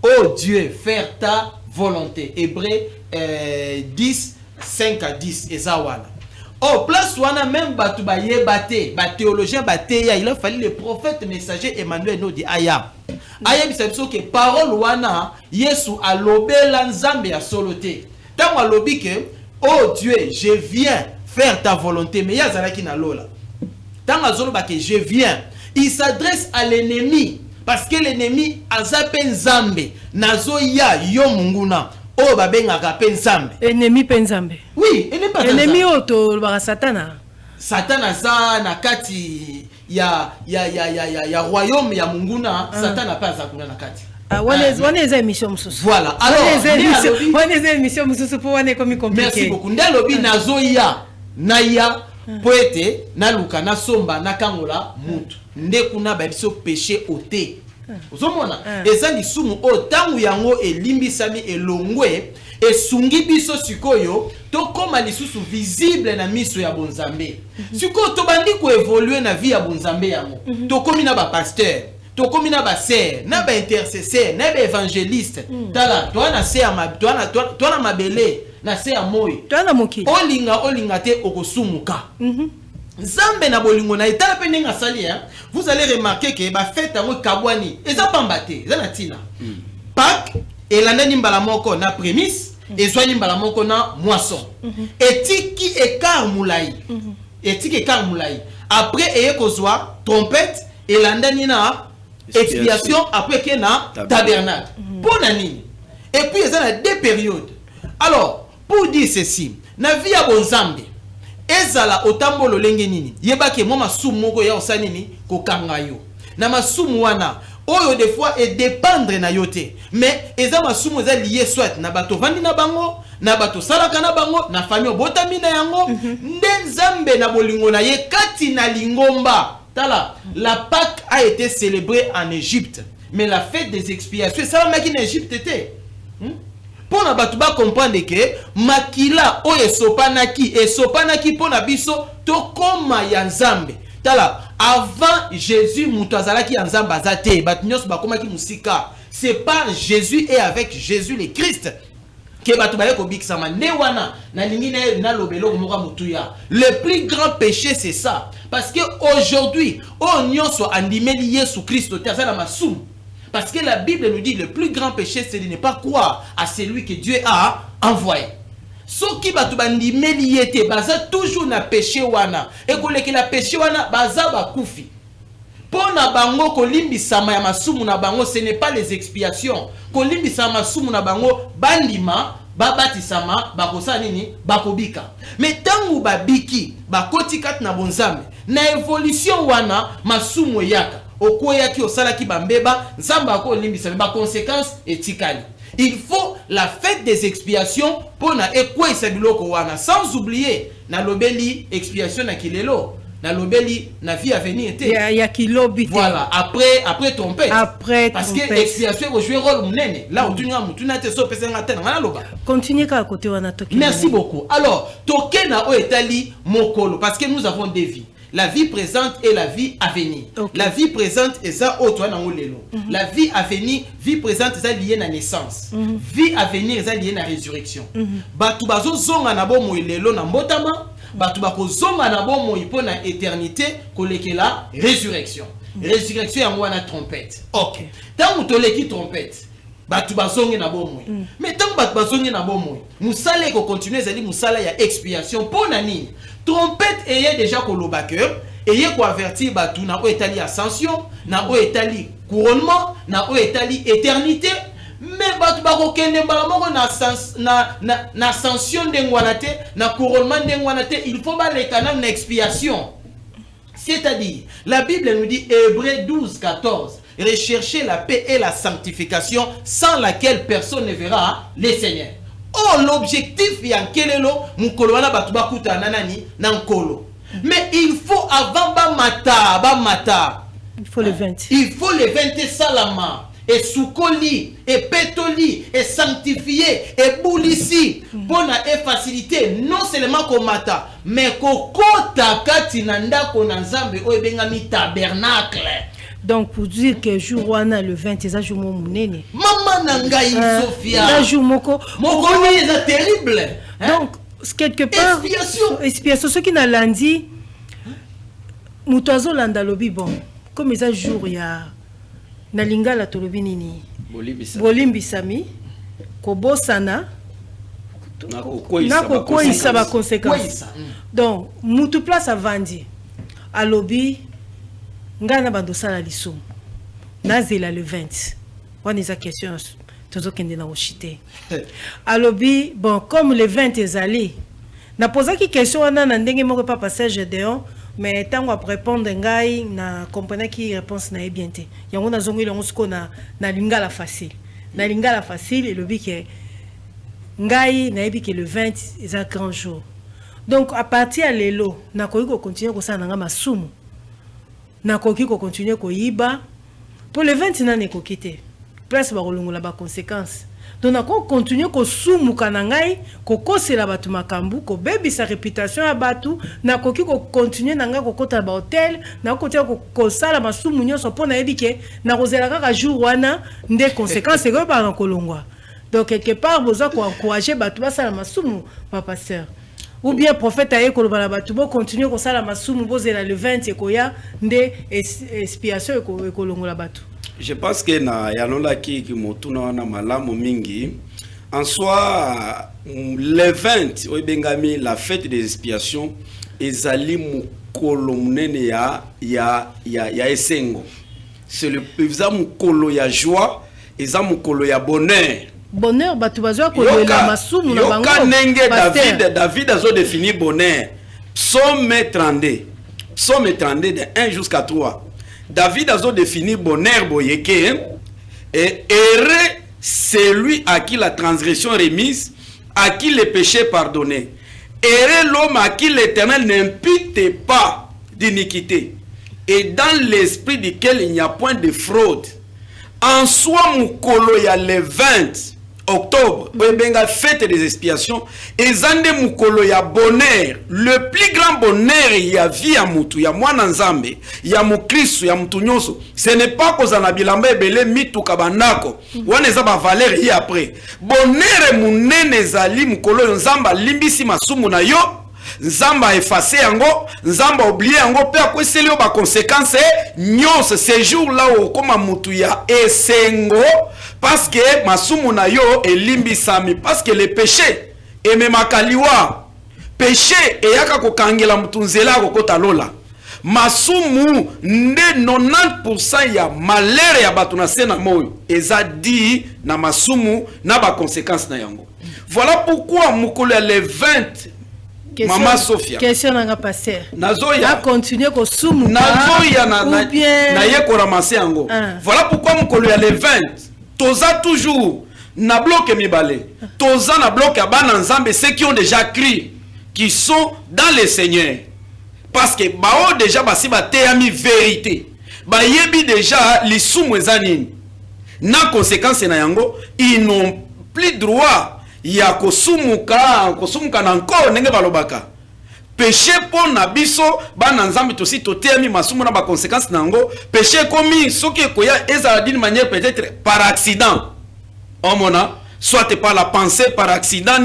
ô Dieu, faire ta volonté. Hébreu 10, 5 à 10 ezawana. Oh, place wana même batu baye bate, ba théologien bate ya, il a fallu le prophète messager Emmanuel no di aya. Aya bisabiso que parole wana Yesu alobela nzambe ya solote. Tango alobi que oh Dieu, je viens faire ta volonté, mais yazalaki na lola. Tango azoloba que je viens, il s'adresse à l'ennemi parce que l'ennemi azape nzambe nazo ya yo munguna. Oh babengaka pe nzambe. Ennemi pe nzambe. Oui, ennemi oto ba satana. Satana za na kati ya royaume ya munguna, Satana pa za kuna na kati. Wana eza émission mususu. Voilà. Alors, wana eza émission mususu po wana komi compliqué. Merci beaucoup. Ndalobi nazoya naya poete na luka na somba na kangola mutu. Nde kuna ba biso péché oté. Ozomona eza lisumu o tangu yango elimbisami elongwe esungi biso sikoyo to koma lisusu visible na miso ya bonzambe. Sikoyo to bandi ko évoluer na vie ya bonzambe yango. To komi na ba pasteur, to komi na ba sœur, na ba intercesseur, na ba évangéliste. Tala, to na sœur ma to na mabele, na sœur moyi. To na moki. Olinga te okosumuka. Zambe na bolingo na etala pe ninga sali vous allez remarquer que ba fête yango kabwani eza pambate eza na tina Pâques elanda mbala moko na prémisse ezwani mbala moko na moisson etiki ekar mulai après eye kozwa trompette elanda na expiation après que na tabernacle pour nani et puis eza na deux périodes. Alors pour dire ceci na vie ya bonzambe ezala otambolo lenge nini yebake mo masumu moko ya osani nini kokanga yo na masumu wana oyo des fois et dépendre na yote mais eza masumu eza lié soit na bato vandi na bango na bato salaka na bango na famille botami na yango nde nzambe na bolingo na ye kati na lingomba. Tala, la Pâque a été célébrée en Égypte mais la fête des expiations ça va en Égypte était pour na batu ba comprendre que makila o esopanaki pona biso to koma ya nzambe. Tala, avant Jésus mutu azalaki ya nzambe azate batu nyos ba komaki musika. C'est par Jésus et avec Jésus le Christ que batu ba ko bikisama ne wana na lingi na lobelo moka mutuya. Le plus grand péché c'est ça parce que aujourd'hui o nyonso andimeli Yesu Christ te azala masumu. Parce que la Bible nous dit le plus grand péché c'est de ne pas croire à celui que Dieu a envoyé. Ce qui va bandi meliete baza toujours na péché wana et que la péché wana baza ba kufi. Pona bango kolimbisama ya masumu na bango ce n'est pas les expiations. Kolimbisama masumu na bango bandima babatisama bakosa nini bakobika. Mais tangu babiki bakoti kat na bonzambe na évolution wana masumu yaka okoyaki osalaki bambeba nzamba ko limbisa ba conséquences etikali. Il faut la fête des expiations pour na ekwesa biloko wana, sans oublier na lobeli expiation na kilelo na lobeli na vie à venir était. Il y a kilobi. Voilà, après trompette. Après parce trompette. Que expiation va jouer rôle munene. Là où tu n'as te so pesa ngata na loba. Continuez à côté wana toki. Merci beaucoup. Alors, tokena o etali mokolo parce que nous avons deux vies. La vie présente et la vie à venir. Okay. La vie présente est ça autre na ngolelo. La vie à venir, vie présente est ça liée à naissance. Vie à venir est ça liée à résurrection. Batu bazo zonga na bomo lelo na mbotama, batu bako zonga na bomo ipo na éternité kolekela résurrection. Résurrection yango na trompette. OK. Tant toleki trompette. Batu bazongi na bomo. Mais tant batu bazongi na bomo, musala ko continuer zali musala ya expiation pour nani. Trompette ayez déjà kolobaker, ayez ko avertir batu na o etali ascension, na o etali couronnement, na o etali éternité. Mais batu bako kende balamoko na ascension ndengwanate, na couronnement ndengwanate, il faut ba les canaux na expiation. C'est-à-dire, la Bible nous dit Hébreux 12, 14. Recherchez la paix et la sanctification sans laquelle personne ne verra les Seigneurs. Oh, l'objectif est en kelelo, mukolo wana batuba kuta nanani nankolo. Mais il faut avant mata. Il faut le 20. Il faut le 20 salama. Et soukoli, et pétoli, et sanctifié, et boulisi. Pour et faciliter, non seulement qu'on mata, mais qu'on kota katinanda konanzambe o ebengami tabernacle. Donc pour dire que jour wana le 20 c'est jour monene. Maman nangai Sophia. La jour moko. Moko c'est terrible. Donc quelque part expiation ce qui n'a lundi mutoazo landa lobi bon comme ça jour ya na lingala tolobi nini bolimbisami kobosana na kokoisa ba conséquences. Donc mutu place avandi alobi ngana bando sala liso nazela le 20 on est à question tozo kende na ochité alobi bon comme le 20 ezali na posa ki question wana na ndenge moko pa passage Gédéon mais tango après répondre ngai na comprendre ki réponse na ebienté yango na zongo ile ngosiko na lingala facile et lobi ke ngai na ebi ke le 20 est un grand jour. Donc à partir à lelo na ko continuer ko sana nga masumu na koki ko continuer ko yiba pour le 20 na ne ko quitter place ba kolongola ba conséquences. Donc na ko continuer ko sumu kanangai ko kosela batu makambu ko bebi sa réputation ya batu na koki ko continuer nanga ko kota ba hotel na ko tia ko sala masumu nyonso pona ebike na kozela kaka jour wana nde conséquences ko ba na kolongwa. Donc quelque part besoin ko encourager batu ba sala masumu ma pasteur. Ou bien prophète aye ko bala batu bo continuer ko sala masumu bozela le 20 ekoya nde expiation ko longola batu. Je pense que na yalola ki motuna na malamu mingi en soi le 20 oibengami la fête des expiations ezali mukolo munene ya esengo. C'est le mukolo ya joie, eza mukolo ya bonheur. Bonheur batu bazwa ko la masumu na bango. Yoka nenge David azo définir bonheur. Psaume 32 de 1 jusqu'à 3. David a défini bonheur boyeke et heureux celui à qui la transgression remise, à qui le péché pardonné. Heureux l'homme à qui l'Éternel n'impute pas d'iniquité et dans l'esprit duquel il n'y a point de fraude. En soi mukolo ya le 20 octobre, benga fête des expiations, et zande mukolo ya bonheur, le plus grand bonheur ya vie ya mutu, ya mwana nzambe, ya mukristo, ya mutu nyonso. Ce n'est pas cause na bilamba ebele mitu kabandako, wana za ba valeur yi après. Bonheur munene zali mukolo nzamba limbisi masumu na yo, nzamba effacer yango, nzamba oublier yango pe akweseli yo ba conséquences nyonso ce jour là où comme mutu ya esengo. Parce que masumu na yo elimbisami parce que le péché ememakaliwa péché eyaka kokangela mutunzela kokota lola masumu nde 90% ya malheur ya batu na sena moyo eza di na masumu na ba conséquences na yango. Voilà pourquoi mukolo ya le 20 Maman Sophia. Question nanga pasteur. Nazoya. A continuer ko sumu. Nazoya na ye ko ramasser yango. Voilà pourquoi mokolo ya le 20 toza toujours na bloc mibale. Toza na bloc ya bana nzambe ceux qui ont déjà crié qui sont dans le Seigneur. Parce que bao déjà basi ba teyami vérité. Ba yebi déjà lisumu ezanini. Na conséquence na yango, ils n'ont plus droit ya kosumuka na encore ndenge balobaka. Péché pour na biso bana nzambe tosi toteyami masumu na ba conséquence na yango, péché komi soki koya ezala d'une manière peut-être par accident. Omona, soit par la pensée par accident,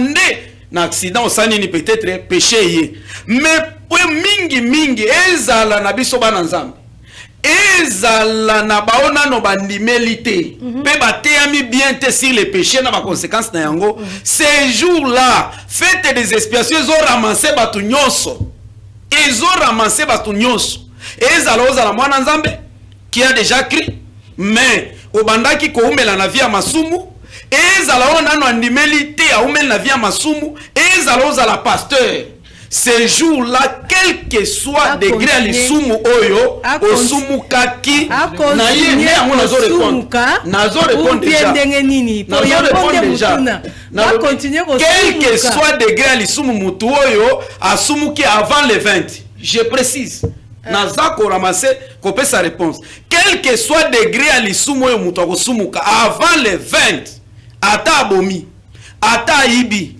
na accident osanini peut-être péché yé. Mais pour mingi ezala na biso bana nzambe. Ezala na baona no bandimelité pe bateyami bien te sur les péchés na ba conséquences na yango ces jours là fête des expiations ils ont ramassé batu nyonso ezala ozala mwana nzambe qui a déjà crié mais obandaki ko umela na vie ya masumu ezala ona no andimelité a umela na vie ya masumu ezala ozala pasteur. Ces jours-là, quel que soit degré à l'isumu oyo, osumu kaki, na yé nazo répondre déjà. Quel que soit degré à l'isumu mutu oyo, asumu ki avant le 20. Je précise. Naza ko ramasser kopé sa réponse. Quel que soit degré à l'isumu oyo mutu akosumuka avant le 20. Ata abomi, ata ibi.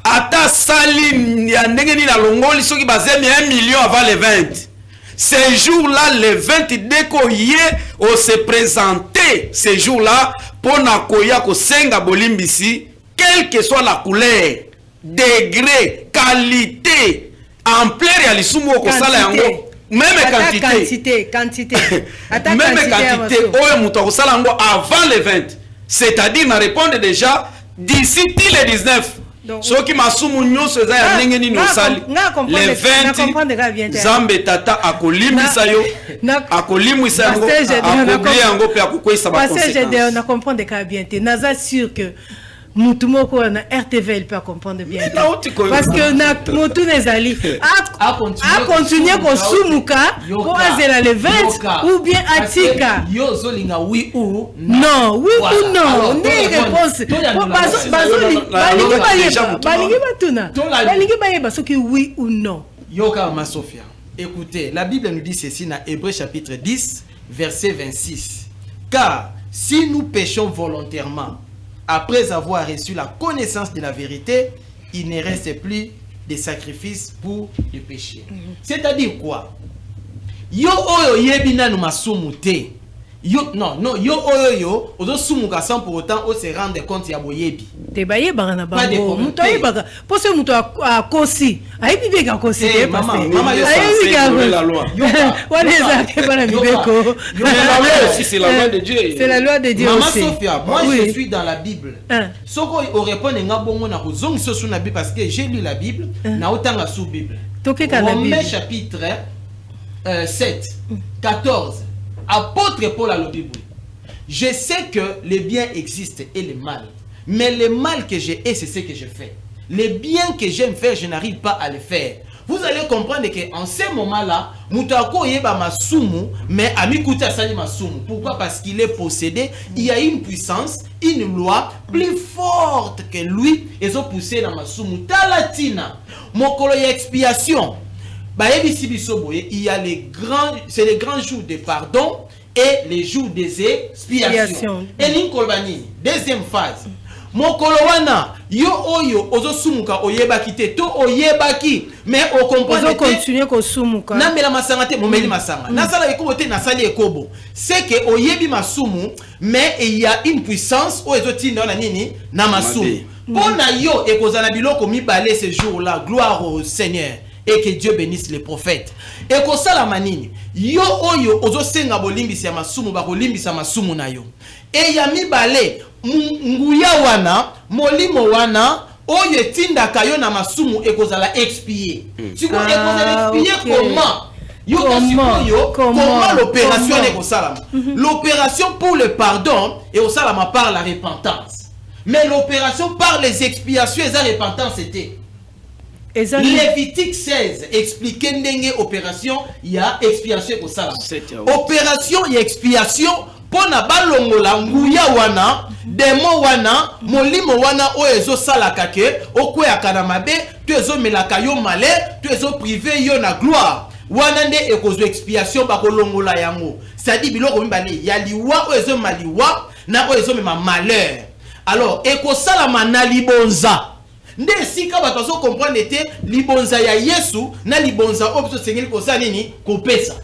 Ata sali ya ndenge ni la longoli soki bazemi 1 million avant le 20. Ces jours-là, le 20 dès qu'on y est, on se présentait ces jours-là pour nakoya ko senga bolimbisi, quelle que soit la couleur, degré, qualité, ampleur ya lisumu ko sala yango, même quantité. Même quantité, oyo muto ko sala yango avant le 20. C'est-à-dire na répondre déjà d'ici le 19. Ce qui m'a soumu nyonso za ya ndenge nini osali le 20 Zambe tata akolimisa yo akolimisa yango akobli yango pe akokwisa ba conséquences. Parce que je comprendre ka bien te naza sûr que mutu moko na RTV il peut comprendre bien parce que na mutu nezali a continuer ko sumuka ko azela le 20 ou bien atika yo zolinga oui ou non oui ou non ni réponse balingi batuna balingi bayeba soki oui ou non. Yoka ma Sophia, écoutez, la Bible nous dit ceci dans Hébreux chapitre 10 verset 26. Car si nous péchons volontairement après avoir reçu la connaissance de la vérité, il ne reste plus de sacrifices pour le péché. C'est-à-dire quoi? Yo oyo yebina no masumu te. Yo yo oyo ozo sumuka sans pour autant o se rendre compte ya boyebi. Te baye bana bango. Muto yebaka. Pose muto a kosi. Aibi bega kosi te maman yo c'est la loi. Wale za ke bana bibeko. C'est la loi de Dieu. C'est la loi de Dieu. Maman Sophia, moi je suis dans la Bible. Soko o répondre nga bongo na kozong sosu na Bible parce que j'ai lu la Bible na otanga sous Bible. Romains chapitre 7 14. Apôtre Paul à la Bible. Je sais que le bien existe et le mal. Mais le mal que j'ai c'est ce que je fais. Le bien que j'aime faire, je n'arrive pas à le faire. Vous allez comprendre qu'en ce moment-là, Moutako yeba masumu, mais Amikuta sali masumu. Pourquoi? Parce qu'il est possédé. Il y a une puissance, une loi plus forte que lui. Et ils ont poussé dans masumu. Talatina. Mokolo y expiation. Il y a les grands, c'est les grands jours de pardon et les jours des expiations. Et l'inkolbani, deuxième phase. Mokolowana, yo oyo ozo sumuka oyebaki te to oyebaki mais o comprendre ozo continuer ko sumuka. Na mela masanga te momeli masanga. Na sala ekobo te na sali ekobo. C'est que oyebi masumu mais il y a une puissance o ezotinda na nini na masumu. Pona yo ekozana biloko mibale ce jour-là, gloire au Seigneur. Et que Dieu bénisse les prophètes. Et que ça la manine, yo oyo ozo senga bolimbisi ya masumu ba kolimbisa masumu na yo. Et ya mibale nguya wana molimo wana oyo tinda kayo na masumu ekozala expier. Tu peux ekozala expier comment? Yo comment l'opération est kosalama? L'opération pour le pardon et osalama par la repentance. Mais l'opération par les expiations et la repentance c'était Lévitique 16 explique ndenge opération il y a expiation ko sala. Opération il y a expiation pona balongola nguya wana demo wana molimo wana o ezo sala kake okweyaka na mabe tu ezo melaka yo malé tu ezo privé yo na gloire wana nde ekozwa expiation bakolongola yango c'est-à-dire biloko mibale ya liwa o ezo maliwa na o ezo mema malheur. Alors ekosala na libonza nde sika bato azo comprendre te libonza ya Yesu na libonza o biso sengeli kosala nini kopesa.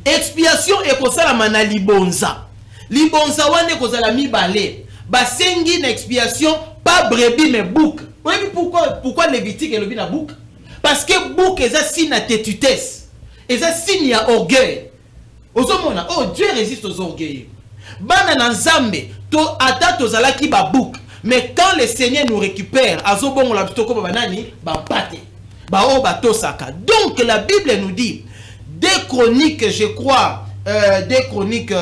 Expiation ekosala na libonza. Libonza wane kozala mibale. Basengi na expiation pas brebis mais bouc. Vous voyez pourquoi Lévitique est le na bouc? Parce que bouc est un signe de tétutesse. Est un signe d'orgueil. Ozomona, oh Dieu résiste aux orgueils. Bana na nzambe to ata tozala ki ba bouc. Mais quand le Seigneur nous récupère, azobongo la bitoko banani ba pate. Ba o ba tosaka. Donc la Bible nous dit des Chroniques, je crois, des Chroniques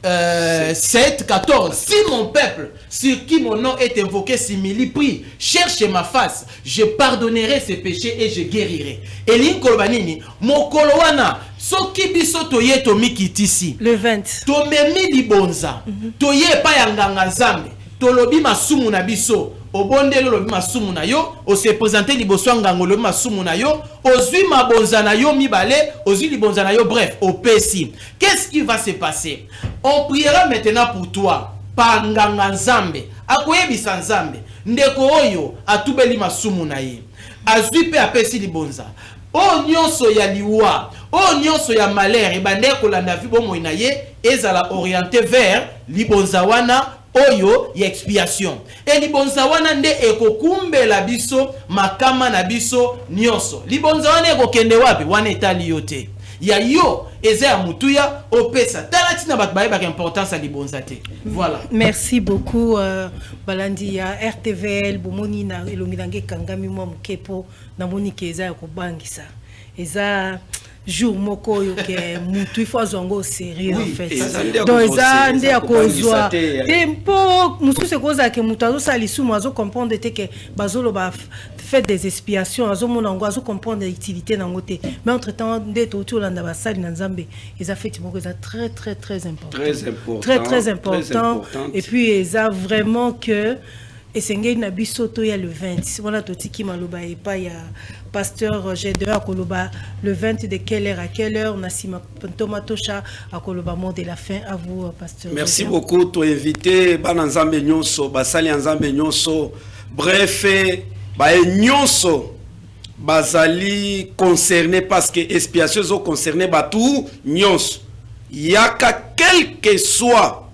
7, 14. Si mon peuple, sur qui mon nom est invoqué, simili prie, cherche ma face, je pardonnerai ses péchés et je guérirai. Et l'inkolbanini, mon kolowana, soki biso toye tomikitisi. Le 20. Tomemi libonza, toye pa yanganga nzambe, tolobi masumu na biso. Obondelo lobi masumu na yo, o se présenter liboso ngango lobi masumu na yo, ozui mabonza na yo mibale, ozui libonza na yo, bref, au pesi. Qu'est-ce qui va se passer? On priera maintenant pour toi, par nganga nzambe, akoyebisa nzambe, ndeko oyo atubeli masumu na ye. Azui pe apesi libonza. O nyonso ya liwa, o nyonso ya malheur, e bande kolanda vi bomo na ye, ezala orienté vers libonza wana oyo ya expiation. Et libonza wana nde ekokumbela biso makama na biso nyonso. Libonza wana ekokende wapi? Wana etali yote. Ya yo eza ya mutuya opesa. Talati na bat baye bak importance à libonza te. Voilà. Merci beaucoup Balandi ya RTVL bomoni na elongi nange kangami mwa mukepo na moni ke eza ya kobangisa. Eza jour moko yo ke mutu ifo azongo sérieux en fait. Donc eza nde ya kozwa tempo mutu se koza ke mutu azo salisumu azo comprendre te ke bazolo ba fait des expiations azo mona ngo azo comprendre l'utilité nango te. Mais entre temps nde to tulanda ba sali na Nzambe eza fait moko eza très important. Très important. Et puis eza vraiment que et c'est na bisoto ya le 20. Voilà totiki maloba et pas ya pasteur Roger de Akoloba le 20 de quelle heure à quelle heure Nasima Tomatosha Akoloba mot de la fin à vous pasteur. Merci beaucoup to invité bana nzambe nyonso basali nzambe nyonso bref ba nyonso bazali concerné parce que expiation zo concerné batou nyonso yaka quel que soit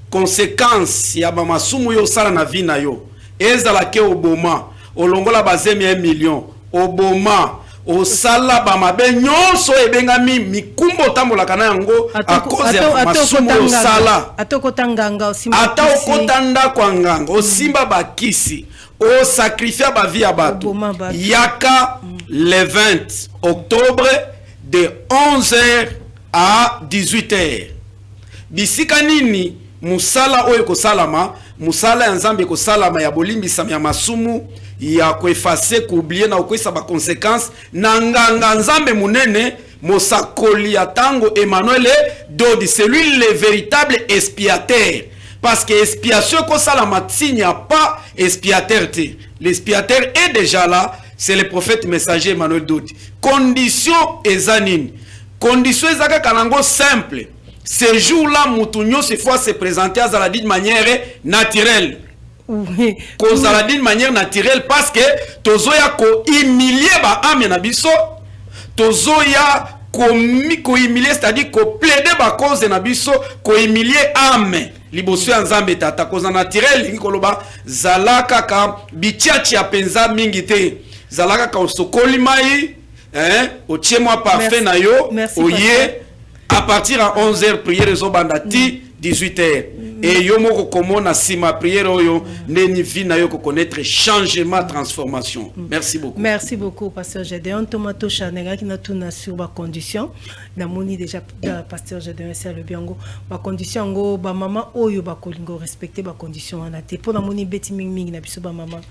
conséquence ya ba masumu yo sala na vie na yo ezala ke oboma olongola bazemi 1 million oboma osala ba mabe nyonso ebengami mikumbo tambolaka na yango a cause ya masumu yo sala atokota nganga osimba ata okotanda kwa nganga osimba bakisi o sacrifier ba vie ya bato yaka le 20 octobre de 11h à 18h bisika nini musala oyo kosalama musala ya nzambe kosalama ya bolimbisama ya masumu ya koefase koublier na okwesa ba conséquences na nganga nzambe munene mosakoli ya tango Emmanuel Dodi, c'est lui le véritable expiateur parce que expiation kosalama s'il n'y a pas expiateur te. L'expiateur est déjà là, c'est le prophète messager Emmanuel Dodi. Condition ezanine, condition ezaka kanango simple. Ce jour-là, Moutounio se faut se présenter à la d'une manière naturelle. Oui. Cause à la d'une manière naturelle parce que tozoya ko humilier ba ame na biso, tozoya ko humilier, c'est-à-dire ko plaider ba cause na biso, ko humilier ame. Liboso ya nzambe tata cause naturelle ngikoloba zalaka ka bichachi ya penza mingi te. Zalaka ka osokoli mai, otiemwa parfait na yo, oye. À partir à 11h, prière les bandati, 18h. et yo moko komona sima prière oyo neni vie na yo ko connaître changement transformation. Merci beaucoup. Merci beaucoup pasteur Gédéon Tomato Chanega qui n'a tout na sur ba condition na moni déjà pasteur Gédéon c'est le biango ba condition ngo ba maman oyo ba kolingo respecter ba condition wana te pour na moni beti ming na biso ba maman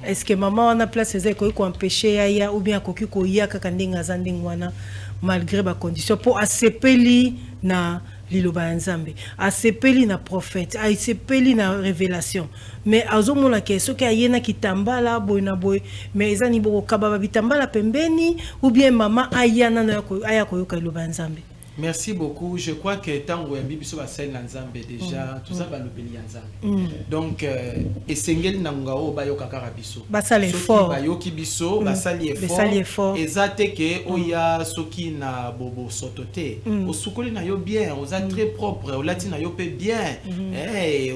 est-ce que maman on a place ezai ko empêcher ya ou bien koki ko ya kaka ndenga zanding wana malgré ba condition pour asepeli na liloba nzambe asepeli na prophète asepeli na révélation mais azomona ke soki ayena kitambala boy na boy mais ezani boko kababa bitambala pembeni ou bien maman ayana na aya koyoka liloba nzambe. Merci beaucoup. Je crois que tango ya bibiso ba sel na nzambe déjà tout ça ba lobeli ya nzambe. Donc esengeli na ngao ba yoka kaka biso. Ba sale fort. Ba yoki biso ba sali effort. Ezate ke oya soki na bobo sotote. Osukoli na yo bien, oza très propre, o lati na yo pe bien.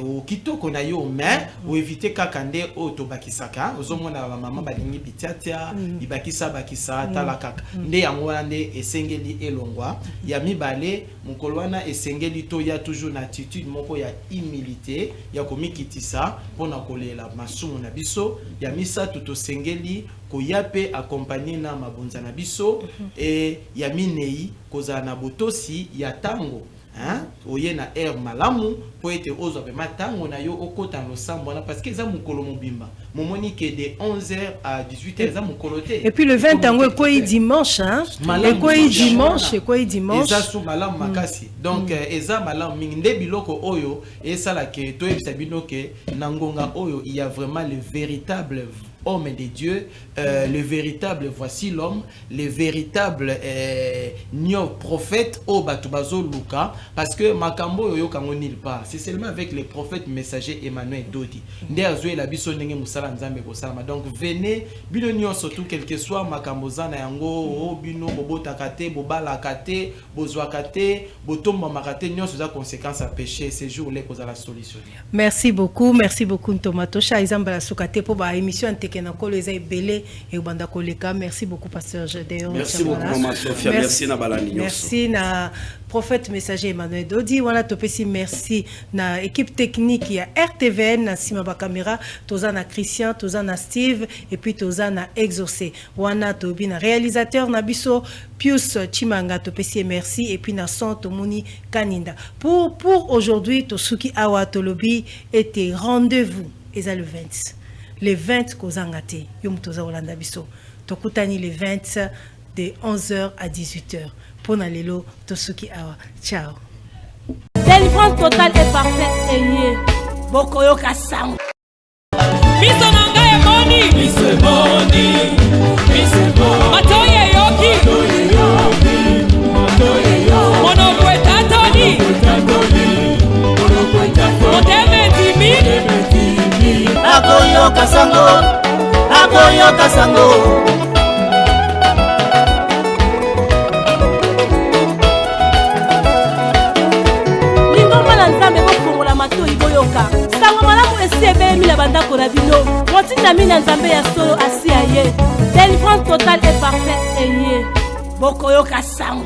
O kitoko na yo mais o éviter kakande o to bakisaka. Ozomona ba maman ba lingi bitiatia, ibakisa bakisa tala kaka. Nde yango wana nde esengeli elongwa. Ya balé mukolwana esengeli to ya toujours na attitude moko ya humilité ya komikitisa pona kolela masumu na biso ya misa tuto sengeli ko yape accompagner na mabonza na biso et ya minei koza na botosi ya tango hein oye na air malamu po ete ozo pe matango na yo okota no sambo na parce que za mukolo mobimba momoni que de 11h à 18h za mukolote et puis le 20 tango ko dimanche hein et ko dimanche eza sou malamu makasi donc eza malamu mingi nde biloko oyo esala ke to ebisa bino ke nangonga oyo il y a vraiment le véritable homme de Dieu, le véritable voici l'homme, le véritable prophète au Batubazo Luka, parce que Makambo yoyo kango nil pas. C'est seulement avec les prophètes messagers Emmanuel Dodi. Ndeazwe la biso nenge musala nzambe ko salama. Donc venez bino nyo surtout quel que soit Makambo zana yango bino bobo takate bobala kate bozwa kate botomba makate nyo soza conséquences à péché ces jours les cause la solution. Merci beaucoup Tomato Cha izamba la sukate pour ba émission merci beaucoup pasteur Gédéon. Merci beaucoup maman Sophia. Merci na balani. Merci na prophète messager Emmanuel Dodi. Voilà topesi merci na équipe technique ya RTVN na sima ba caméra toza na Christian, toza na Steve et puis toza na Exaucé. Wana tobi na réalisateur na biso Pius Chimanga topesi merci et puis na son Tomuni Kaninda. Pour aujourd'hui tosuki awa tolobi était rendez-vous eza le 20. Les 20 kozangate yom toza Olanda biso tokutani les 20 de 11h à 18h pona lelo tosuki awa ciao. Délivrance totale et parfaite eye bokoyoka sango biso nanga e moni matoye yoki mono kwetatoni moteme timi akoyoka sango lingomba na nzambe bofongola matoi boyoka sango malamu esi ebeyemi na bandako na bino motinda mi na nzambe ya solo asi aye délivrance totale et parfaite eye bokoyoka sango.